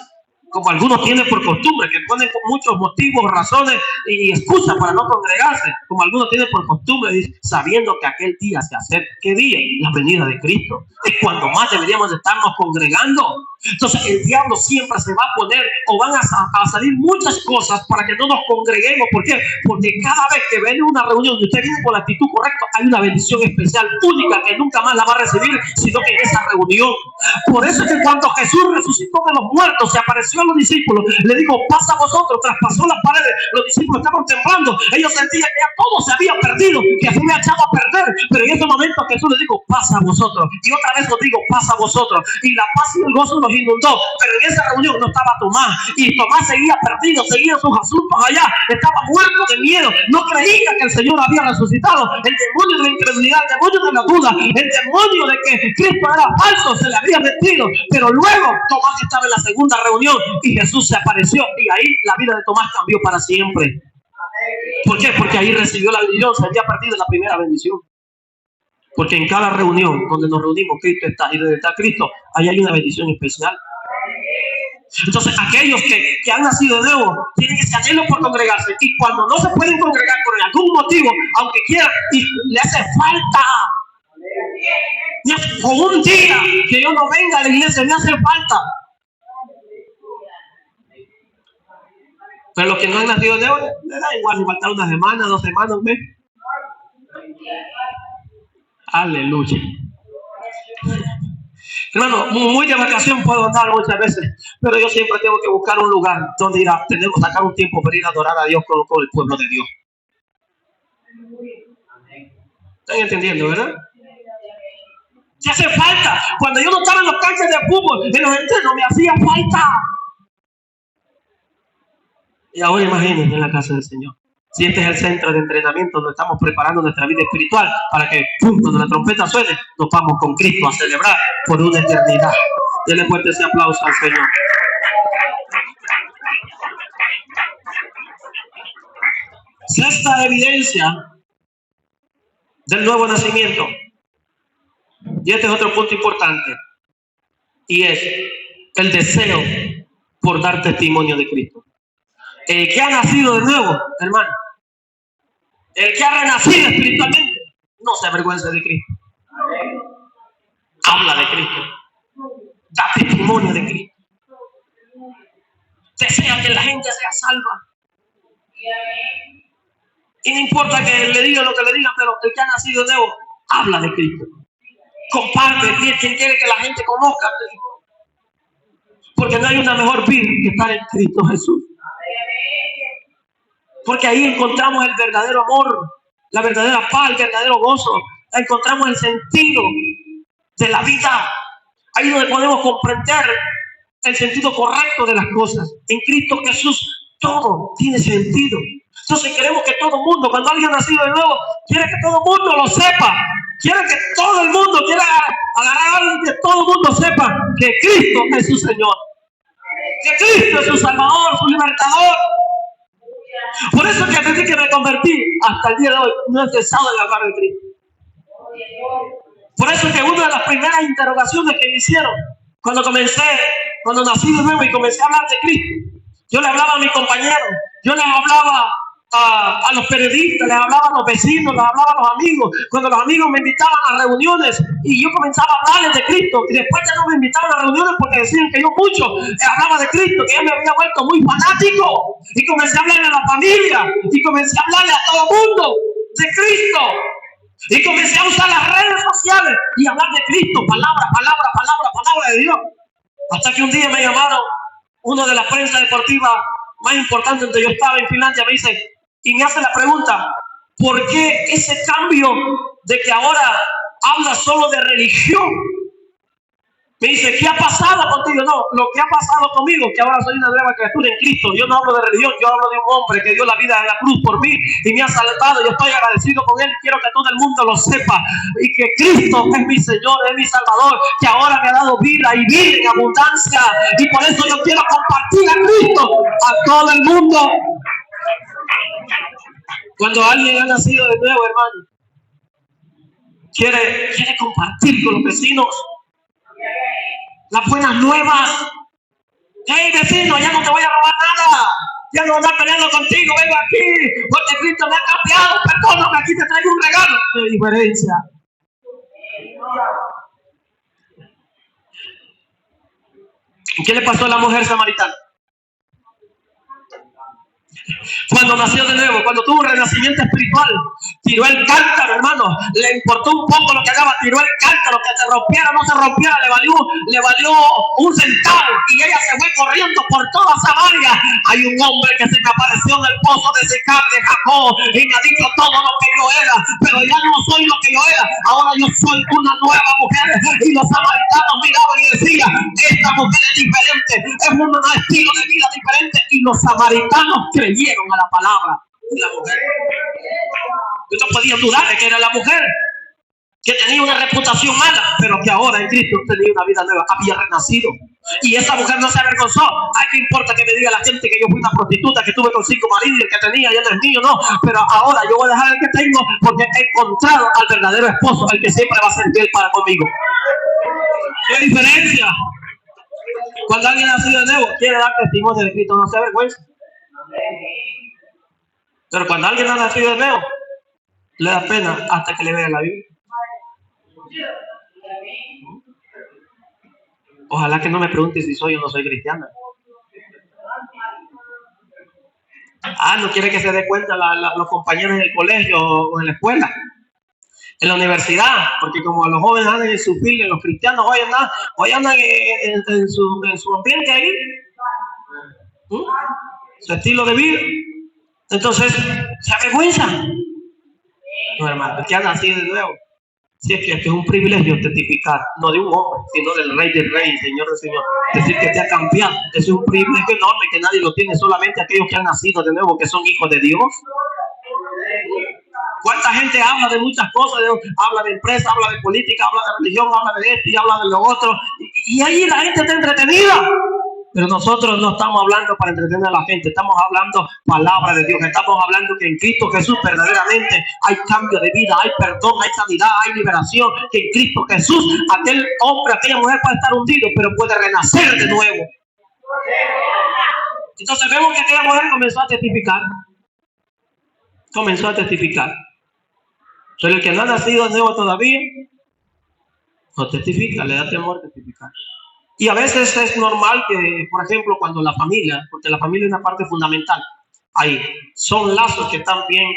como algunos tienen por costumbre, que ponen con muchos motivos, razones y excusas para no congregarse, como algunos tienen por costumbre, sabiendo que aquel día se acerca. ¿Qué día? La venida de Cristo. Es cuando más deberíamos de estarnos congregando. Entonces el diablo siempre se va a poner, o van a salir muchas cosas para que no nos congreguemos. ¿Por qué? Porque cada vez que viene una reunión y usted viene con la actitud correcta, hay una bendición especial, única, que nunca más la va a recibir, sino que en esa reunión. Por eso es que cuando Jesús resucitó de los muertos, se apareció a los discípulos, le dijo, pasa a vosotros, traspasó las paredes, los discípulos estaban temblando, ellos sentían que ya todo se había perdido, que se había echado a perder, pero en ese momento Jesús les dijo, pasa a vosotros, y otra vez os digo, pasa a vosotros, y la paz y el gozo los inundó, pero en esa reunión no estaba Tomás, y Tomás seguía perdido, seguía sus asuntos allá, estaba muerto de miedo, no creía que el Señor había resucitado, el demonio de la incredulidad, el demonio de la duda, el demonio de que Cristo era falso, se le había metido, pero luego Tomás estaba en la segunda reunión, y Jesús se apareció, y ahí la vida de Tomás cambió para siempre. ¿Por qué? Porque ahí recibió la bendición, se había perdido la primera bendición. Porque en cada reunión donde nos reunimos, Cristo está, y donde está Cristo, ahí hay una bendición especial. Entonces, aquellos que han nacido de nuevo tienen ese anhelo por congregarse, y cuando no se pueden congregar por algún motivo, aunque quieran, y le hace falta, con un día que yo no venga a la iglesia, me hace falta. Pero los que no han nacido de nuevo, le da igual, si falta una semana, 2 semanas, un mes. Aleluya. Hermano, muy de vacación puedo andar muchas veces, pero yo siempre tengo que buscar un lugar donde ir a, tenemos que sacar un tiempo para ir a adorar a Dios con el pueblo de Dios. ¿Están entendiendo, verdad? Si hace falta. Cuando yo no estaba en los canchas de fútbol, en los entrenos, me hacía falta. Y ahora imagínense en la casa del Señor. Si este es el centro de entrenamiento donde estamos preparando nuestra vida espiritual para que cuando la trompeta suene, nos vamos con Cristo a celebrar por una eternidad. Denle fuerte ese aplauso al Señor. Sexta evidencia del nuevo nacimiento. Y este es otro punto importante. Y es el deseo por dar testimonio de Cristo. El que ha nacido de nuevo, hermano, el que ha renacido espiritualmente, no se avergüenza de Cristo. Habla de Cristo. Da testimonio de Cristo. Desea que la gente sea salva. Y no importa que le digan lo que le digan, pero el que ha nacido de nuevo, habla de Cristo. Comparte, quien quiere que la gente conozca a Cristo. Porque no hay una mejor vida que estar en Cristo Jesús. Porque ahí encontramos el verdadero amor, la verdadera paz, el verdadero gozo. Encontramos el sentido de la vida. Ahí donde podemos comprender el sentido correcto de las cosas. En Cristo Jesús todo tiene sentido. Entonces queremos que todo el mundo, cuando alguien ha nacido de nuevo, quiere que todo el mundo lo sepa. Quiere que todo el mundo, quiera agarrar a alguien que todo el mundo sepa que Cristo es su Señor. Que Cristo es su Salvador, su libertador. Por eso que desde que me convertí hasta el día de hoy no he cesado de hablar de Cristo. Por eso que una de las primeras interrogaciones que me hicieron cuando nací de nuevo y comencé a hablar de Cristo, yo le hablaba a mis compañeros, yo les hablaba a los periodistas, les hablaba a los vecinos, les hablaba a los amigos. Cuando los amigos me invitaban a reuniones y yo comenzaba a hablarles de Cristo, y después ya no me invitaban a reuniones porque decían que yo mucho hablaba de Cristo, que ya me había vuelto muy fanático, y comencé a hablarle a la familia y comencé a hablarle a todo el mundo de Cristo. Y comencé a usar las redes sociales y hablar de Cristo, palabra de Dios. Hasta que un día me llamaron uno de la prensa deportiva más importante donde yo estaba en Finlandia, me dice, y me hace la pregunta, ¿por qué ese cambio de que ahora habla solo de religión? Me dice, ¿qué ha pasado contigo? No, lo que ha pasado conmigo es que ahora soy una nueva criatura en Cristo. Yo no hablo de religión, yo hablo de un hombre que dio la vida en la cruz por mí y me ha salvado. Yo estoy agradecido con él. Quiero que todo el mundo lo sepa. Y que Cristo es mi Señor, es mi Salvador, que ahora me ha dado vida y vida en abundancia. Y por eso yo quiero compartir a Cristo a todo el mundo. Cuando alguien ha nacido de nuevo, hermano, quiere compartir con los vecinos las buenas nuevas. Hey, vecino, ya no te voy a robar nada. Ya no voy a andar peleando contigo. Vengo aquí porque Cristo me ha cambiado. Perdóname, aquí te traigo un regalo. ¡Qué diferencia! ¿Qué le pasó a la mujer samaritana? Cuando nació de nuevo, cuando tuvo un renacimiento espiritual, tiró el cántaro, hermano. Le importó un poco lo que haga, tiró el cántaro, que se rompiera o no se rompiera, le valió un centavo. Y ella se fue corriendo por toda Samaria. Hay un hombre que se me apareció en el pozo de Sicar de Jacob y me ha dicho todo lo que yo era, pero ya no soy lo que yo era. Ahora yo soy una nueva mujer. Y los samaritanos miraban y decían, esta mujer es diferente, es un estilo de vida diferente. Y los samaritanos creyeron a la palabra de la mujer. No podían dudar de que era la mujer, que tenía una reputación mala, pero que ahora en Cristo tenía una vida nueva, había renacido. Y esa mujer no se avergonzó. Ay, ¿qué importa que me diga la gente que yo fui una prostituta, que tuve con 5 maridos, el que tenía ya no es mío? No, pero ahora yo voy a dejar el que tengo porque he encontrado al verdadero esposo, el que siempre va a ser fiel para conmigo. ¿Qué diferencia? Cuando alguien ha nacido de nuevo, quiere dar testimonio de Cristo, no se avergüenza. Pero cuando alguien ha nacido de nuevo, le da pena hasta que le vea la Biblia. Ojalá que no me pregunte si soy o no soy cristiana. No quiere que se dé cuenta los compañeros en el colegio o en la escuela, en la universidad, porque como los jóvenes andan en su fila, los cristianos hoy andan en su ambiente ahí, su estilo de vida. Entonces, ¿se avergüenzan? No, hermano, el que ha nacido de nuevo. Si es que esto es un privilegio testificar, no de un hombre, sino del Rey del Rey, Señor del Señor. Decir que te ha cambiado. Es un privilegio enorme que nadie lo tiene, solamente aquellos que han nacido de nuevo, que son hijos de Dios. ¿Cuánta gente habla de muchas cosas? Habla de empresa, habla de política, habla de religión, habla de esto y habla de lo otro. Y ahí la gente está entretenida. Pero nosotros no estamos hablando para entretener a la gente, estamos hablando palabra de Dios, estamos hablando que en Cristo Jesús verdaderamente hay cambio de vida, hay perdón, hay sanidad, hay liberación, que en Cristo Jesús aquel hombre, aquella mujer puede estar hundido, pero puede renacer de nuevo. Entonces vemos que aquella mujer comenzó a testificar. Pero el que no ha nacido de nuevo todavía, no testifica, le da temor testificar. Y a veces es normal que, por ejemplo, cuando la familia, porque la familia es una parte fundamental, ahí son lazos que están bien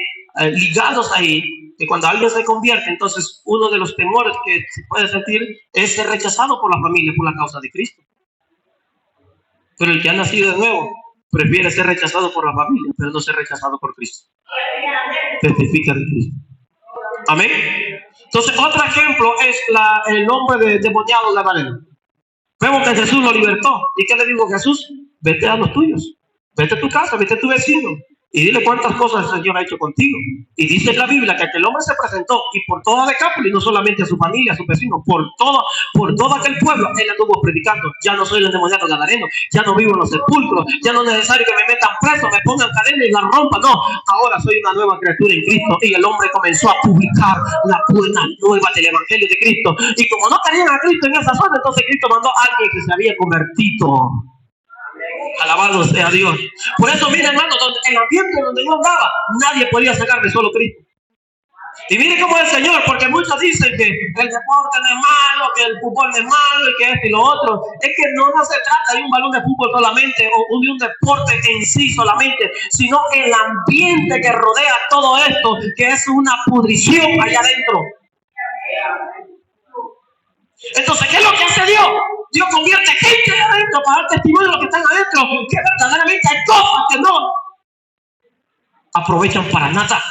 ligados ahí, que cuando alguien se convierte, entonces uno de los temores que se puede sentir es ser rechazado por la familia por la causa de Cristo. Pero el que ha nacido de nuevo prefiere ser rechazado por la familia, pero no ser rechazado por Cristo. Testifica de Cristo. Amén. Entonces, otro ejemplo es el hombre demoniado Gadareno. Vemos que Jesús lo libertó. ¿Y qué le dijo Jesús? Vete a los tuyos. Vete a tu casa, vete a tu vecino. Y dile cuántas cosas el Señor ha hecho contigo. Y dice en la Biblia que aquel hombre se presentó y por toda Decápolis, no solamente a su familia, a sus vecinos, por todo aquel pueblo, él estuvo predicando. Ya no soy el endemoniado gadareno, ya no vivo en los sepulcros, ya no es necesario que me metan preso, me pongan cadena y la rompan. No, ahora soy una nueva criatura en Cristo. Y el hombre comenzó a publicar la buena nueva del Evangelio de Cristo. Y como no querían a Cristo en esa zona, entonces Cristo mandó a alguien que se había convertido. Alabado sea Dios. Por eso, mire, hermano, el ambiente donde yo andaba, nadie podía sacarme, solo Cristo. Y mire cómo es el Señor, porque muchos dicen que el deporte no es malo, que el fútbol no es malo, y que esto y lo otro. Es que no se trata de un balón de fútbol solamente, o de un deporte en sí solamente, sino el ambiente que rodea todo esto, que es una pudrición allá adentro. Entonces, ¿qué es lo que hace Dios? Dios convierte gente allá adentro para dar testimonio de los que están adentro, que verdaderamente hay cosas que no aprovechan para nada.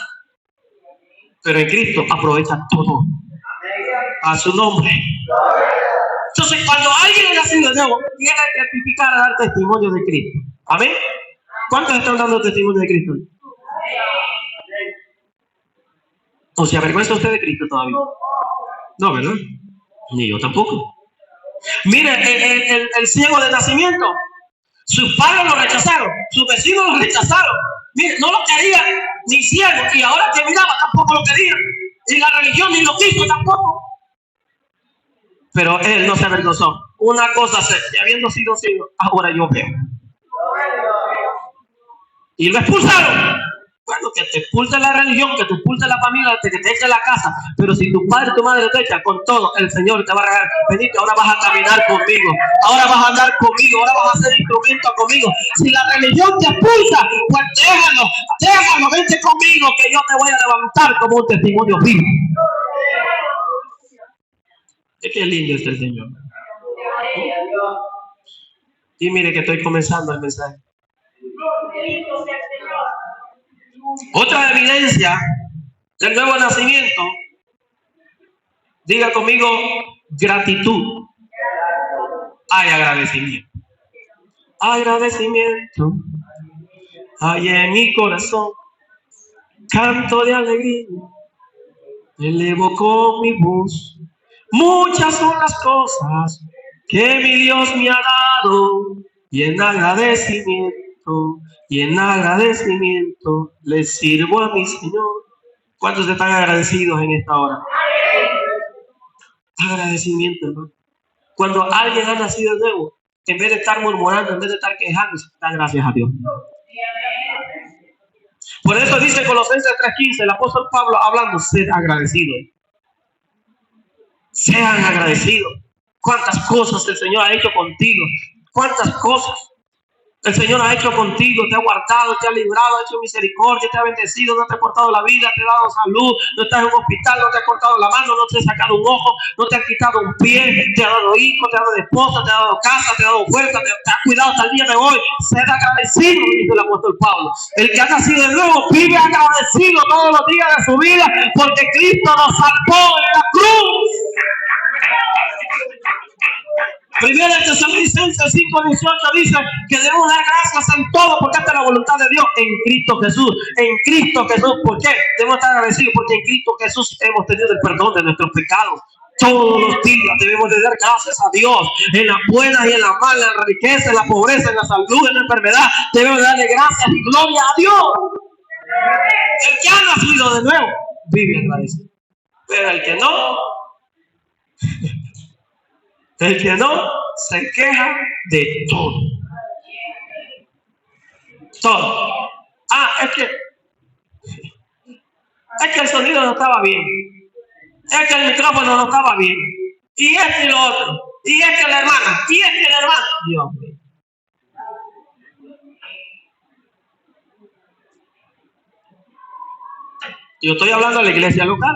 Pero en Cristo aprovechan todo. A su nombre. Entonces, cuando alguien es nacido de nuevo, tiene que testificar a dar testimonio de Cristo. ¿Amén? ¿Cuántos están dando testimonio de Cristo? ¿O se avergüenza usted de Cristo todavía? No, ¿verdad? Ni yo tampoco. Mire, el ciego de nacimiento, sus padres lo rechazaron, sus vecinos lo rechazaron. Mire, no lo querían ni ciego, y ahora que miraba tampoco lo querían, y la religión ni lo quiso tampoco. Pero él no se avergonzó. Una cosa sé, que habiendo sido ciego, ahora yo veo. Y lo expulsaron. Bueno, que te expulse la religión, que te expulse la familia, que te eche la casa. Pero si tu padre y tu madre te echan, con todo, el Señor te va a regalar. Venite, ahora vas a caminar conmigo. Ahora vas a andar conmigo. Ahora vas a ser instrumento conmigo. Si la religión te expulsa, pues déjalo, vente conmigo, que yo te voy a levantar como un testimonio vivo. Qué lindo es el Señor. Y mire que estoy comenzando el mensaje. Otra evidencia del nuevo nacimiento, diga conmigo, gratitud. Hay agradecimiento. Agradecimiento hay en mi corazón, canto de alegría, elevo con mi voz. Muchas son las cosas que mi Dios me ha dado, y en agradecimiento le sirvo a mi Señor. ¿Cuántos están agradecidos en esta hora? Agradecimiento, ¿no? Cuando alguien ha nacido de nuevo, en vez de estar murmurando, en vez de estar quejándose, da gracias a Dios. Por eso dice Colosenses 3:15, el apóstol Pablo hablando, sed agradecidos. Sean agradecidos. Cuántas cosas el Señor ha hecho contigo. Cuántas cosas el Señor ha hecho contigo. Te ha guardado, te ha librado, ha hecho misericordia, te ha bendecido, no te ha cortado la vida, te ha dado salud, no estás en un hospital, no te ha cortado la mano, no te ha sacado un ojo, no te ha quitado un pie, te ha dado hijos, te ha dado esposa, te ha dado casa, te ha dado fuerza, te ha cuidado hasta el día de hoy. Sed agradecido, dice el apóstol Pablo. El que ha nacido de nuevo vive agradecido todos los días de su vida, porque Cristo nos salvó en la cruz. Primero de Tesalonicenses 5:18 dice que debemos dar gracias en todo, porque esta es la voluntad de Dios en Cristo Jesús. En Cristo Jesús, ¿por qué? Debemos estar agradecidos porque en Cristo Jesús hemos tenido el perdón de nuestros pecados. Todos los días debemos de dar gracias a Dios, en las buenas y en las malas, en la riqueza, en la pobreza, en la salud, en la enfermedad. Debemos darle gracias y gloria a Dios. El que ha nacido de nuevo vive agradecido. Pero el que no se queja de todo. Todo. Es que el sonido no estaba bien. Es que el micrófono no estaba bien. Y esto y lo otro. Y es que la hermana. Y es que la hermana. Dios mío. Yo estoy hablando de la iglesia local.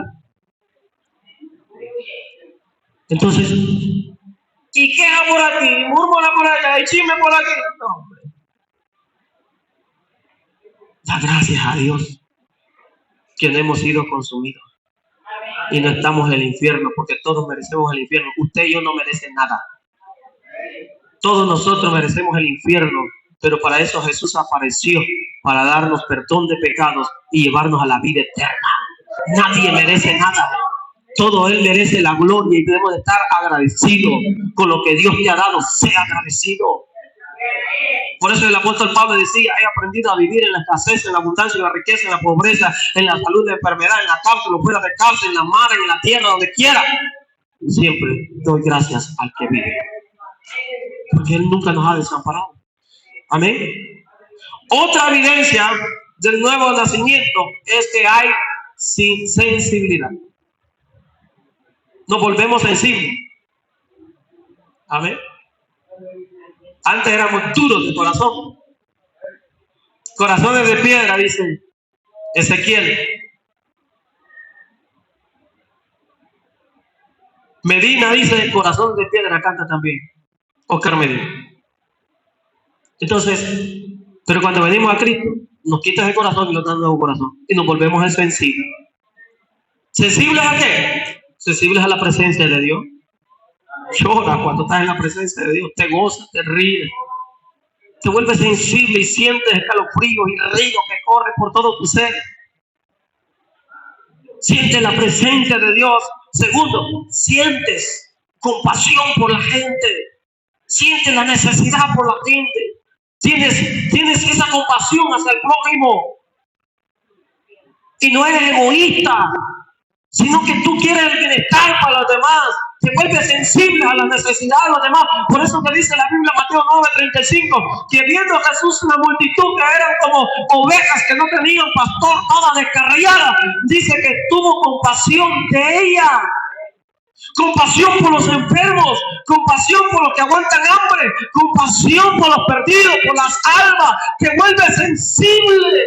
Entonces, y queja por aquí, murmura por allá, y chisme por aquí. No, hombre. Da gracias a Dios que no hemos sido consumidos y no estamos en el infierno, porque todos merecemos el infierno. Usted y yo no merecen nada. Todos nosotros merecemos el infierno, pero para eso Jesús apareció, para darnos perdón de pecados y llevarnos a la vida eterna. Nadie merece nada. Todo Él merece la gloria y debemos de estar agradecidos con lo que Dios te ha dado. Sea agradecido. Por eso el apóstol Pablo decía: he aprendido a vivir en la escasez, en la abundancia, en la riqueza, en la pobreza, en la salud, en la enfermedad, en la cárcel o fuera de cárcel, en la mar, en la tierra, donde quiera. Siempre doy gracias al que vive, porque Él nunca nos ha desamparado. Amén. Otra evidencia del nuevo nacimiento es que hay sensibilidad. Nos volvemos sensibles. Amén. Antes éramos duros de corazón. Corazones de piedra, dice Ezequiel. Medina dice corazón de piedra, canta también Oscar Medina. Entonces, pero cuando venimos a Cristo, nos quita el corazón y nos da un nuevo corazón. Y nos volvemos sensibles. ¿Sensibles a qué? Sensibles a la presencia de Dios. Llora cuando estás en la presencia de Dios. Te gozas, te ríes. Te vuelves sensible y sientes escalofríos y ríos que corren por todo tu ser. Sientes la presencia de Dios. Segundo, sientes compasión por la gente. Sientes la necesidad por la gente. Tienes esa compasión hacia el prójimo. Y no eres egoísta, sino que tú quieres el bienestar para los demás. Te vuelves sensible a las necesidades de los demás. Por eso te dice la Biblia, Mateo 9:35, que viendo a Jesús una multitud que eran como ovejas que no tenían pastor, todas descarriadas, dice que tuvo compasión de ella. Compasión por los enfermos, compasión por los que aguantan hambre, compasión por los perdidos, por las almas. Te vuelves sensible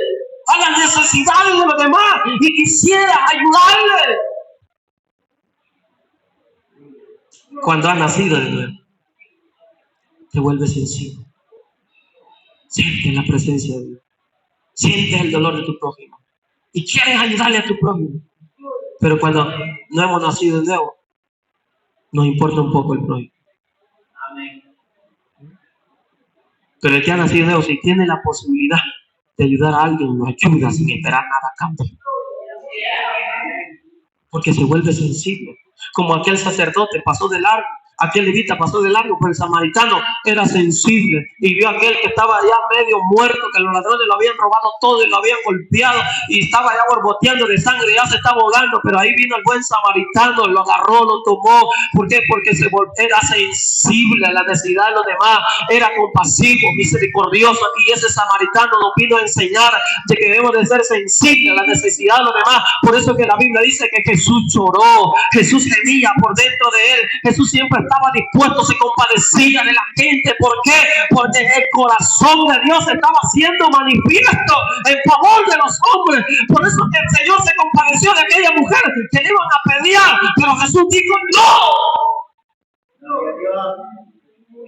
a las necesidades de los demás y quisiera ayudarles. Cuando has nacido de nuevo, te vuelves sensible. Sientes la presencia de Dios. Sientes el dolor de tu prójimo. Y quieres ayudarle a tu prójimo. Pero cuando no hemos nacido de nuevo, nos importa un poco el prójimo. Pero el que ha nacido de nuevo, si tiene la posibilidad de ayudar a alguien, lo ayuda sin esperar nada a cambio. Porque se vuelve sensible. Como aquel sacerdote pasó de largo, aquel levita pasó de largo, pero el samaritano era sensible y vio a aquel que estaba ya medio muerto, que los ladrones lo habían robado todo y lo habían golpeado y estaba ya borboteando de sangre, ya se estaba ahogando, pero ahí vino el buen samaritano, lo agarró, lo tomó. ¿Por qué? Porque era sensible a la necesidad de los demás, era compasivo, misericordioso, y ese samaritano nos vino a enseñar de que debemos de ser sensibles a la necesidad de los demás. Por eso que la Biblia dice que Jesús lloró, Jesús gemía por dentro de él, Jesús siempre estaba dispuesto, se compadecía de la gente. ¿Por qué? Porque el corazón de Dios estaba siendo manifiesto en favor de los hombres. Por eso que el Señor se compadeció de aquella mujer que le iban a pelear, pero Jesús dijo no.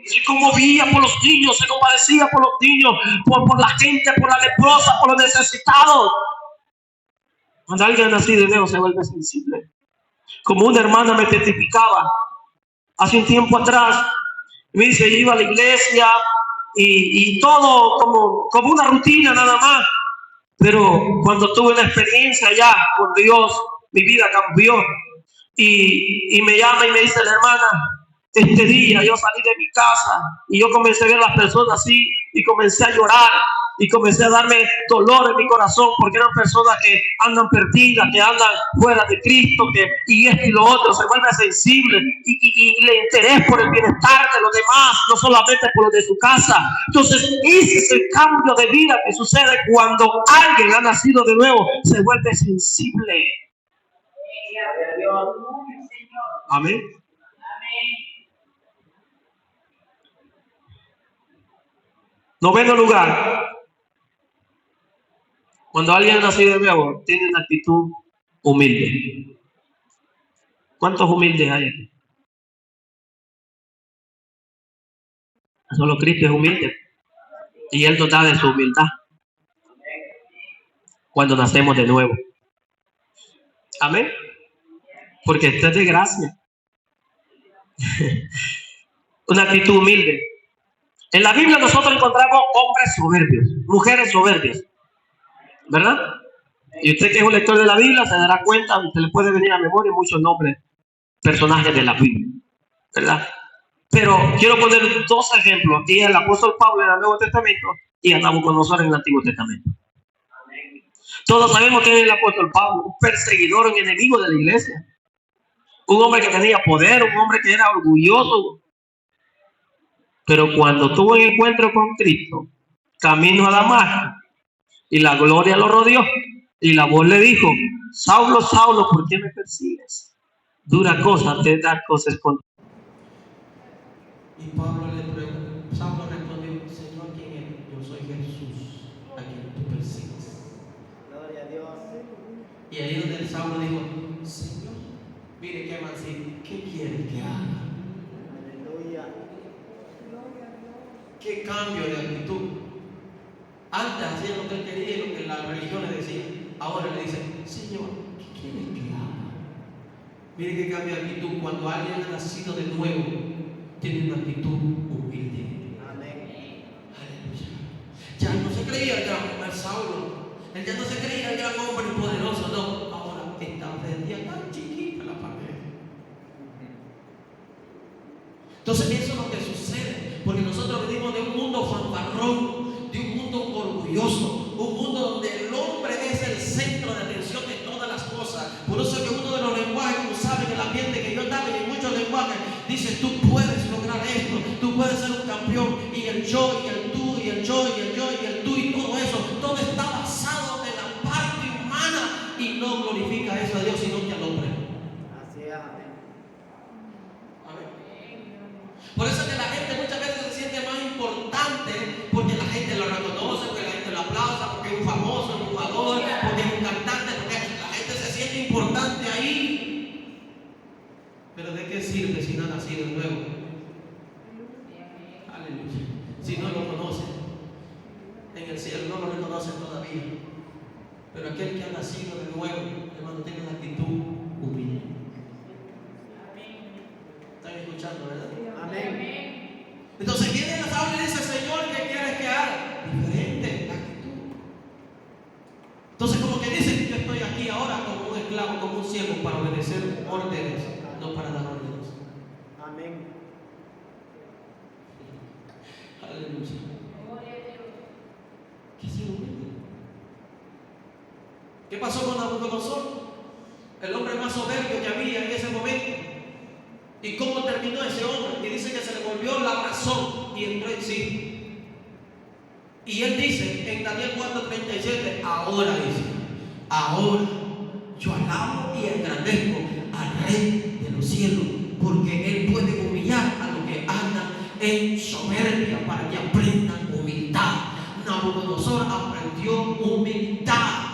Se conmovía por los niños, se compadecía por los niños, por la gente, por la leprosa, por los necesitados. Cuando alguien nacido de nuevo se vuelve sensible. Como una hermana me testificaba hace un tiempo atrás, me dice, iba a la iglesia y todo como una rutina nada más, pero cuando tuve una experiencia ya con Dios, mi vida cambió. y me llama y me dice la hermana, este día yo salí de mi casa y yo comencé a ver a las personas así y comencé a llorar y comencé a darme dolor en mi corazón porque eran personas que andan perdidas, que andan fuera de Cristo, y esto y lo otro, se vuelve sensible y le interés por el bienestar de los demás, no solamente por lo de su casa. Entonces ese es el cambio de vida que sucede cuando alguien ha nacido de nuevo, se vuelve sensible. Amén. Noveno lugar, cuando alguien ha nacido de nuevo, tiene una actitud humilde. ¿Cuántos humildes hay aquí? Solo Cristo es humilde. Y Él nos da de su humildad cuando nacemos de nuevo. Amén. Porque esto es de gracia. Una actitud humilde. En la Biblia nosotros encontramos hombres soberbios, mujeres soberbias, ¿verdad? Y usted que es un lector de la Biblia se dará cuenta, se le puede venir a memoria muchos nombres, personajes de la Biblia, ¿verdad? Pero quiero poner dos ejemplos. Aquí el apóstol Pablo en el Nuevo Testamento y a Nabucodonosor en el Antiguo Testamento. Todos sabemos que es el apóstol Pablo, un perseguidor, un enemigo de la iglesia. Un hombre que tenía poder, un hombre que era orgulloso. Pero cuando tuvo un encuentro con Cristo, camino a Damasco, y la gloria lo rodeó, y la voz le dijo, Saulo, Saulo, ¿por qué me persigues? Dura cosa te da cosas contra. Y Saulo respondió, Señor, ¿quién eres? Yo soy Jesús, a quien tú persigues. Gloria a Dios. Y ahí donde el Saulo dijo, Señor, mire qué mancito, ¿qué quieres que haga? Aleluya. ¿Qué cambio de actitud? Antes hacía lo que él quería y lo que la religión le decía. Ahora le dice, Señor, ¿qué quieres que haga? Mire qué cambio de actitud. Cuando alguien ha nacido de nuevo, tiene una actitud humilde. Amén. Aleluya. Ya no se creía el gran hombre Saulo. Él ya no se creía el gran hombre poderoso. No. Ahora está sentía tan chiquita la pared. Entonces eso es lo que sucede. Porque nosotros venimos de un mundo fanfarrón, de un mundo orgulloso, un mundo donde el hombre es el centro de atención de todas las cosas. Por eso es que uno de los lenguajes que usaban en el ambiente que yo estaba y en muchos lenguajes dice, tú puedes lograr esto, tú puedes ser un campeón, y el yo y el tú y el yo y el yo y el tú y todo eso, todo está basado en la parte humana y no glorifica eso a Dios sino que al hombre. Así es, amén. Por eso es que la gente muchas veces se siente más importante porque la gente lo reconoce, porque la gente lo aplauda, porque es un famoso, un jugador, porque es un cantante, porque la gente se siente importante ahí. Pero ¿de qué sirve si no ha nacido de nuevo? Aleluya. Si no lo conoce, en el cielo no lo reconoce todavía. Pero aquel que ha nacido de nuevo, hermano, tiene una actitud humilde. ¿Están escuchando, verdad? Amén. Entonces viene la Saulo y dice, Señor, ¿qué quieres que haga? Diferente actitud. Entonces como que dice, yo estoy aquí ahora como un esclavo, como un siervo, para obedecer órdenes, no para dar órdenes. Amén. Aleluya. ¿Qué es humilde? ¿Qué pasó con Nabucodonosor? El hombre más soberbio que había en ese momento. ¿Y cómo terminó ese hombre? Y dice que se le volvió la razón y entró en sí. Y él dice en Daniel 4:37, ahora dice, ahora yo alabo y engrandezco al Rey de los cielos, porque él puede humillar a los que andan en soberbia para que aprendan humildad. Nabucodonosor aprendió humildad.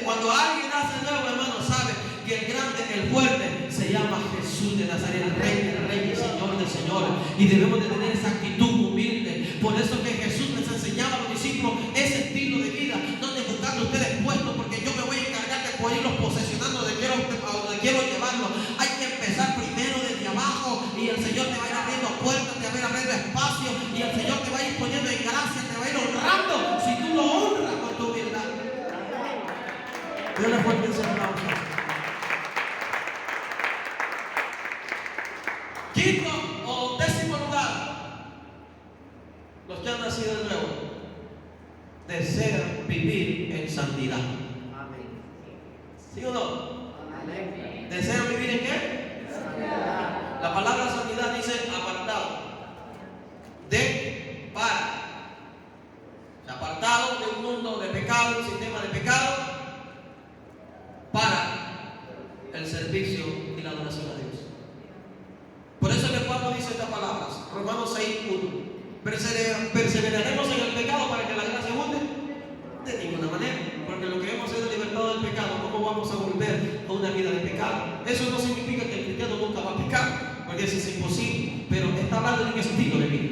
Cuando alguien hace nuevo, hermano, sabe que el grande, el fuerte, se llama Jesús de Nazaret, el Rey del Rey y Señor del Señor. Y debemos de tener esa actitud humilde. Por eso que Jesús les enseñaba a los discípulos ese estilo de vida. No de buscando ustedes puestos, porque yo me voy a encargar de irlos posesionando a donde quiero llevarlos. Hay que empezar primero desde abajo y el Señor te va a ir abriendo puertas, te va a ir abriendo espacio y el Señor te va a ir poniendo en gracia, te va a ir honrando si tú lo honras con tu humildad. Yo le fuerte ese aplauso. desea vivir en santidad. ¿Sí o no? ¿Desean vivir en qué? La palabra santidad dice apartado. De, para. Apartado de un mundo de pecado, un sistema de pecado, para el servicio y la adoración a Dios. Por eso el Pablo dice estas palabras, Romanos 6:1. Perseveraremos en el pecado para que la gracia abunde. De ninguna manera, porque lo que hemos sido libertados del pecado, ¿cómo vamos a volver a una vida de pecado? Eso no significa que el cristiano nunca va a pecar, porque eso es imposible, pero está hablando de un estilo de vida.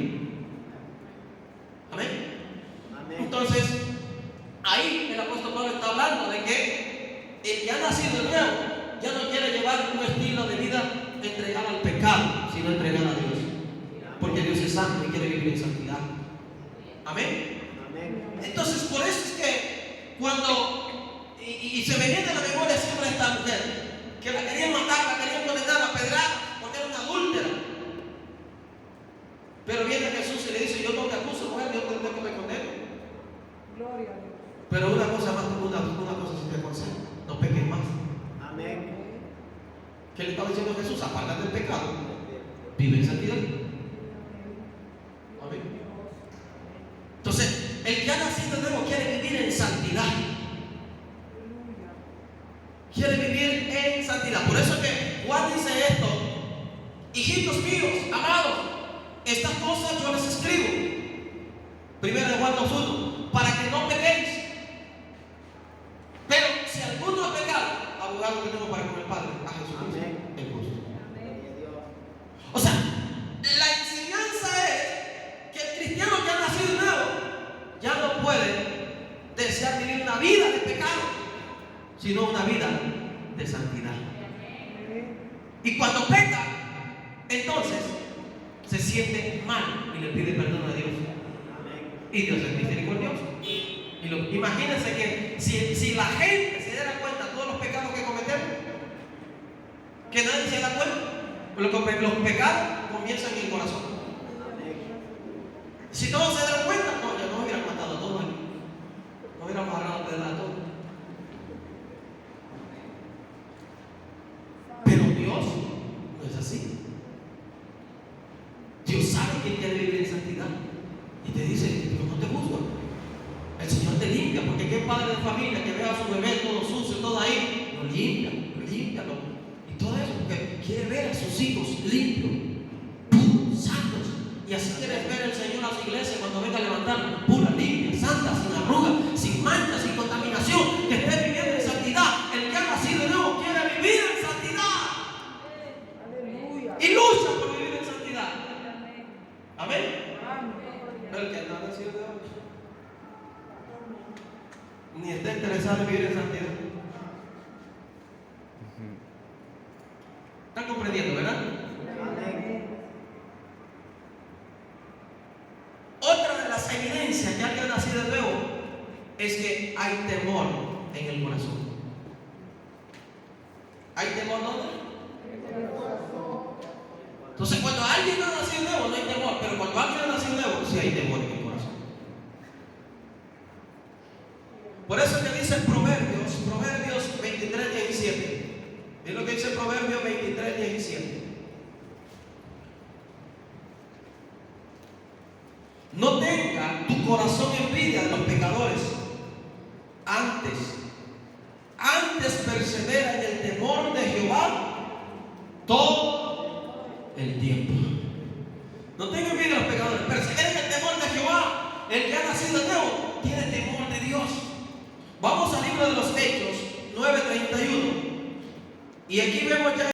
Amén. Entonces, ahí el apóstol Pablo está hablando de que el que ha nacido de nuevo ya no quiere llevar un estilo de vida entregado al pecado, sino entregado a Dios, porque Dios es santo y quiere vivir en santidad. Amén. Entonces, por eso es que cuando y se me viene a la memoria siempre esta mujer que la querían matar, la querían condenar a pedradas porque era una adúltera, pero viene Jesús y le dice: yo no te acuso, mujer, yo no te condeno. Gloria a Dios. Pero una cosa más, una cosa sí te aconsejo: no peques más. Amén. ¿Qué le estaba diciendo Jesús? Apártate del pecado, vive en santidad. Amén. Entonces, el que ha nacido de nuevo quiere vivir en santidad. Quiere vivir en santidad. Por eso que Juan dice esto: hijitos míos, amados, estas cosas yo les escribo. Primero de Juan 2:1, para que no pequéis. Pero si alguno ha pecado, abogado tenemos para con el Padre, a Jesucristo, el justo. O sea, la enseñanza es que el cristiano que ha nacido de nuevo ya no puede desear vivir una vida de pecado, sino una vida de santidad. Y cuando peca, entonces se siente mal y le pide perdón a Dios. Y Dios es misericordioso. Imagínense que si la gente se diera cuenta de todos los pecados que cometemos, que nadie se da cuenta, los pecados comienzan en el corazón. Si todos se dan cuenta, no, ya no hubieran matado a todos aquí, no hubiéramos agarrado de a todos. Pero Dios no es así. Dios sabe que quiere vivir en santidad y te dice: Dios no te juzga, el Señor te limpia. Porque qué padre de familia que vea a su bebé todo sucio, todo ahí, lo limpia y todo eso, porque quiere ver a sus hijos limpios, puros, santos. Y así quiere ver el Señor a su iglesia cuando venga a levantar, pura, limpia, santa, sin arruga, sin mancha, sin contaminación, que esté viviendo en santidad. El que ha nacido de nuevo quiere vivir en santidad. Aleluya. Y lucha por vivir en santidad. Amén. Pero el que no ha nacido de nuevo ni está interesado en vivir en santidad. ¿Están comprendiendo, verdad? Otra de las evidencias que alguien ha nacido de nuevo es que hay temor en el corazón. ¿Hay temor dónde? Entonces, cuando alguien no ha nacido de nuevo, no hay temor. Pero cuando alguien ha nacido de nuevo, sí hay temor en el corazón. Por eso que dice Proverbios 23:17. Es lo que dice Proverbios 23:17. No tenga tu corazón envidia de los pecadores. Antes persevera en el temor de Jehová todo el tiempo. No tenga envidia de los pecadores. Persevera en el temor de Jehová. El que ha nacido de nuevo tiene temor de Dios. Vamos al libro de los Hechos 9:31. Y aquí vemos ya